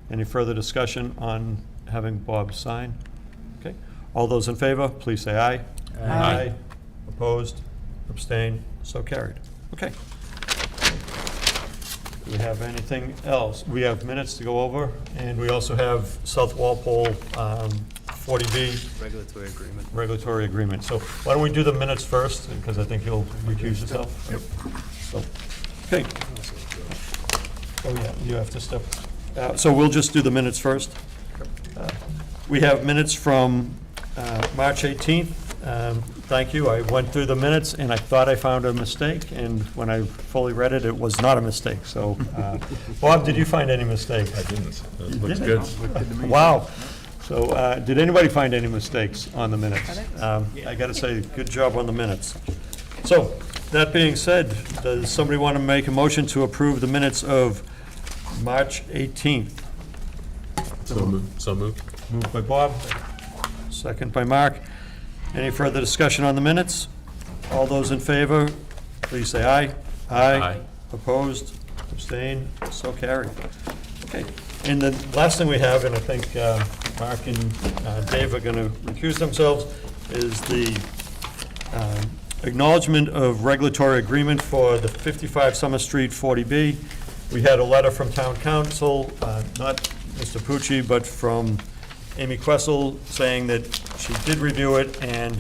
Any further discussion on having Bob sign? Okay. All those in favor, please say aye. Aye. Opposed? Abstained? So carried. Okay. Do we have anything else? We have minutes to go over, and we also have South Walpole 40B Regulatory agreement. regulatory agreement. So why don't we do the minutes first, because I think you'll recuse yourself. So, okay. Oh, yeah, you have to step. So we'll just do the minutes first. We have minutes from March 18th. Thank you. I went through the minutes, and I thought I found a mistake, and when I fully read it, it was not a mistake. So, Bob, did you find any mistakes? I didn't. You Looks didn't? good. Wow. So, did anybody find any mistakes on the minutes? I got to say, good job on the minutes. So, that being said, does somebody want to make a motion to approve the minutes of March 18th? So moved. Moved by Bob, second by Mark. Any further discussion on the minutes? All those in favor, please say aye. Aye. Opposed, abstained, so carried. Okay, and the last thing we have, and I think Mark and Dave are going to recuse themselves, is the Acknowledgement of regulatory agreement for the 55 Summer Street 40B. We had a letter from town council, not Mr. Pucci, but from Amy Questle, saying that she did review it, and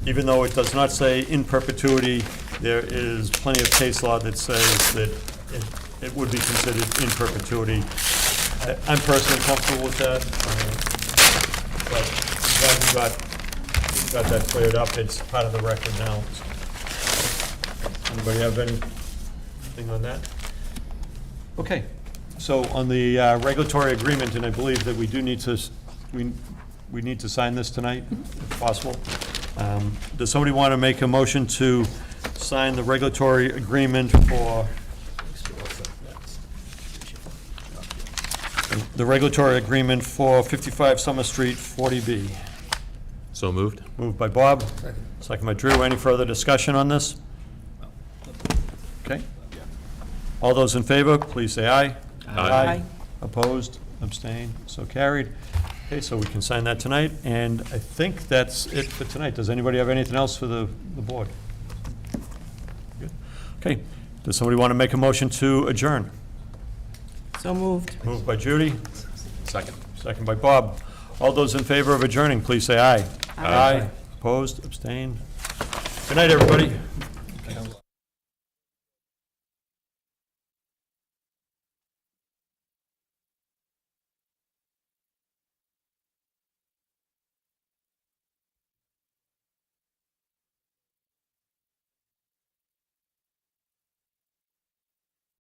even though it does not say in perpetuity, there is plenty of case law that says that it would be considered in perpetuity. I'm personally comfortable with that, but glad we got that cleared up. It's part of the record now. Anybody have anything on that? Okay, so on the regulatory agreement, and I believe that we do need to, we need to sign this tonight, if possible. Does somebody want to make a motion to sign the regulatory agreement for the regulatory agreement for 55 Summer Street 40B? So moved. Moved by Bob, second by Drew. Any further discussion on this? Okay. All those in favor, please say aye. Aye. Opposed, abstained, so carried. Okay, so we can sign that tonight, and I think that's it for tonight. Does anybody have anything else for the board? Good. Okay, does somebody want to make a motion to adjourn? So moved. Moved by Judy. Second. Second by Bob. All those in favor of adjourning, please say aye. Aye. Opposed, abstained. Good night, everybody.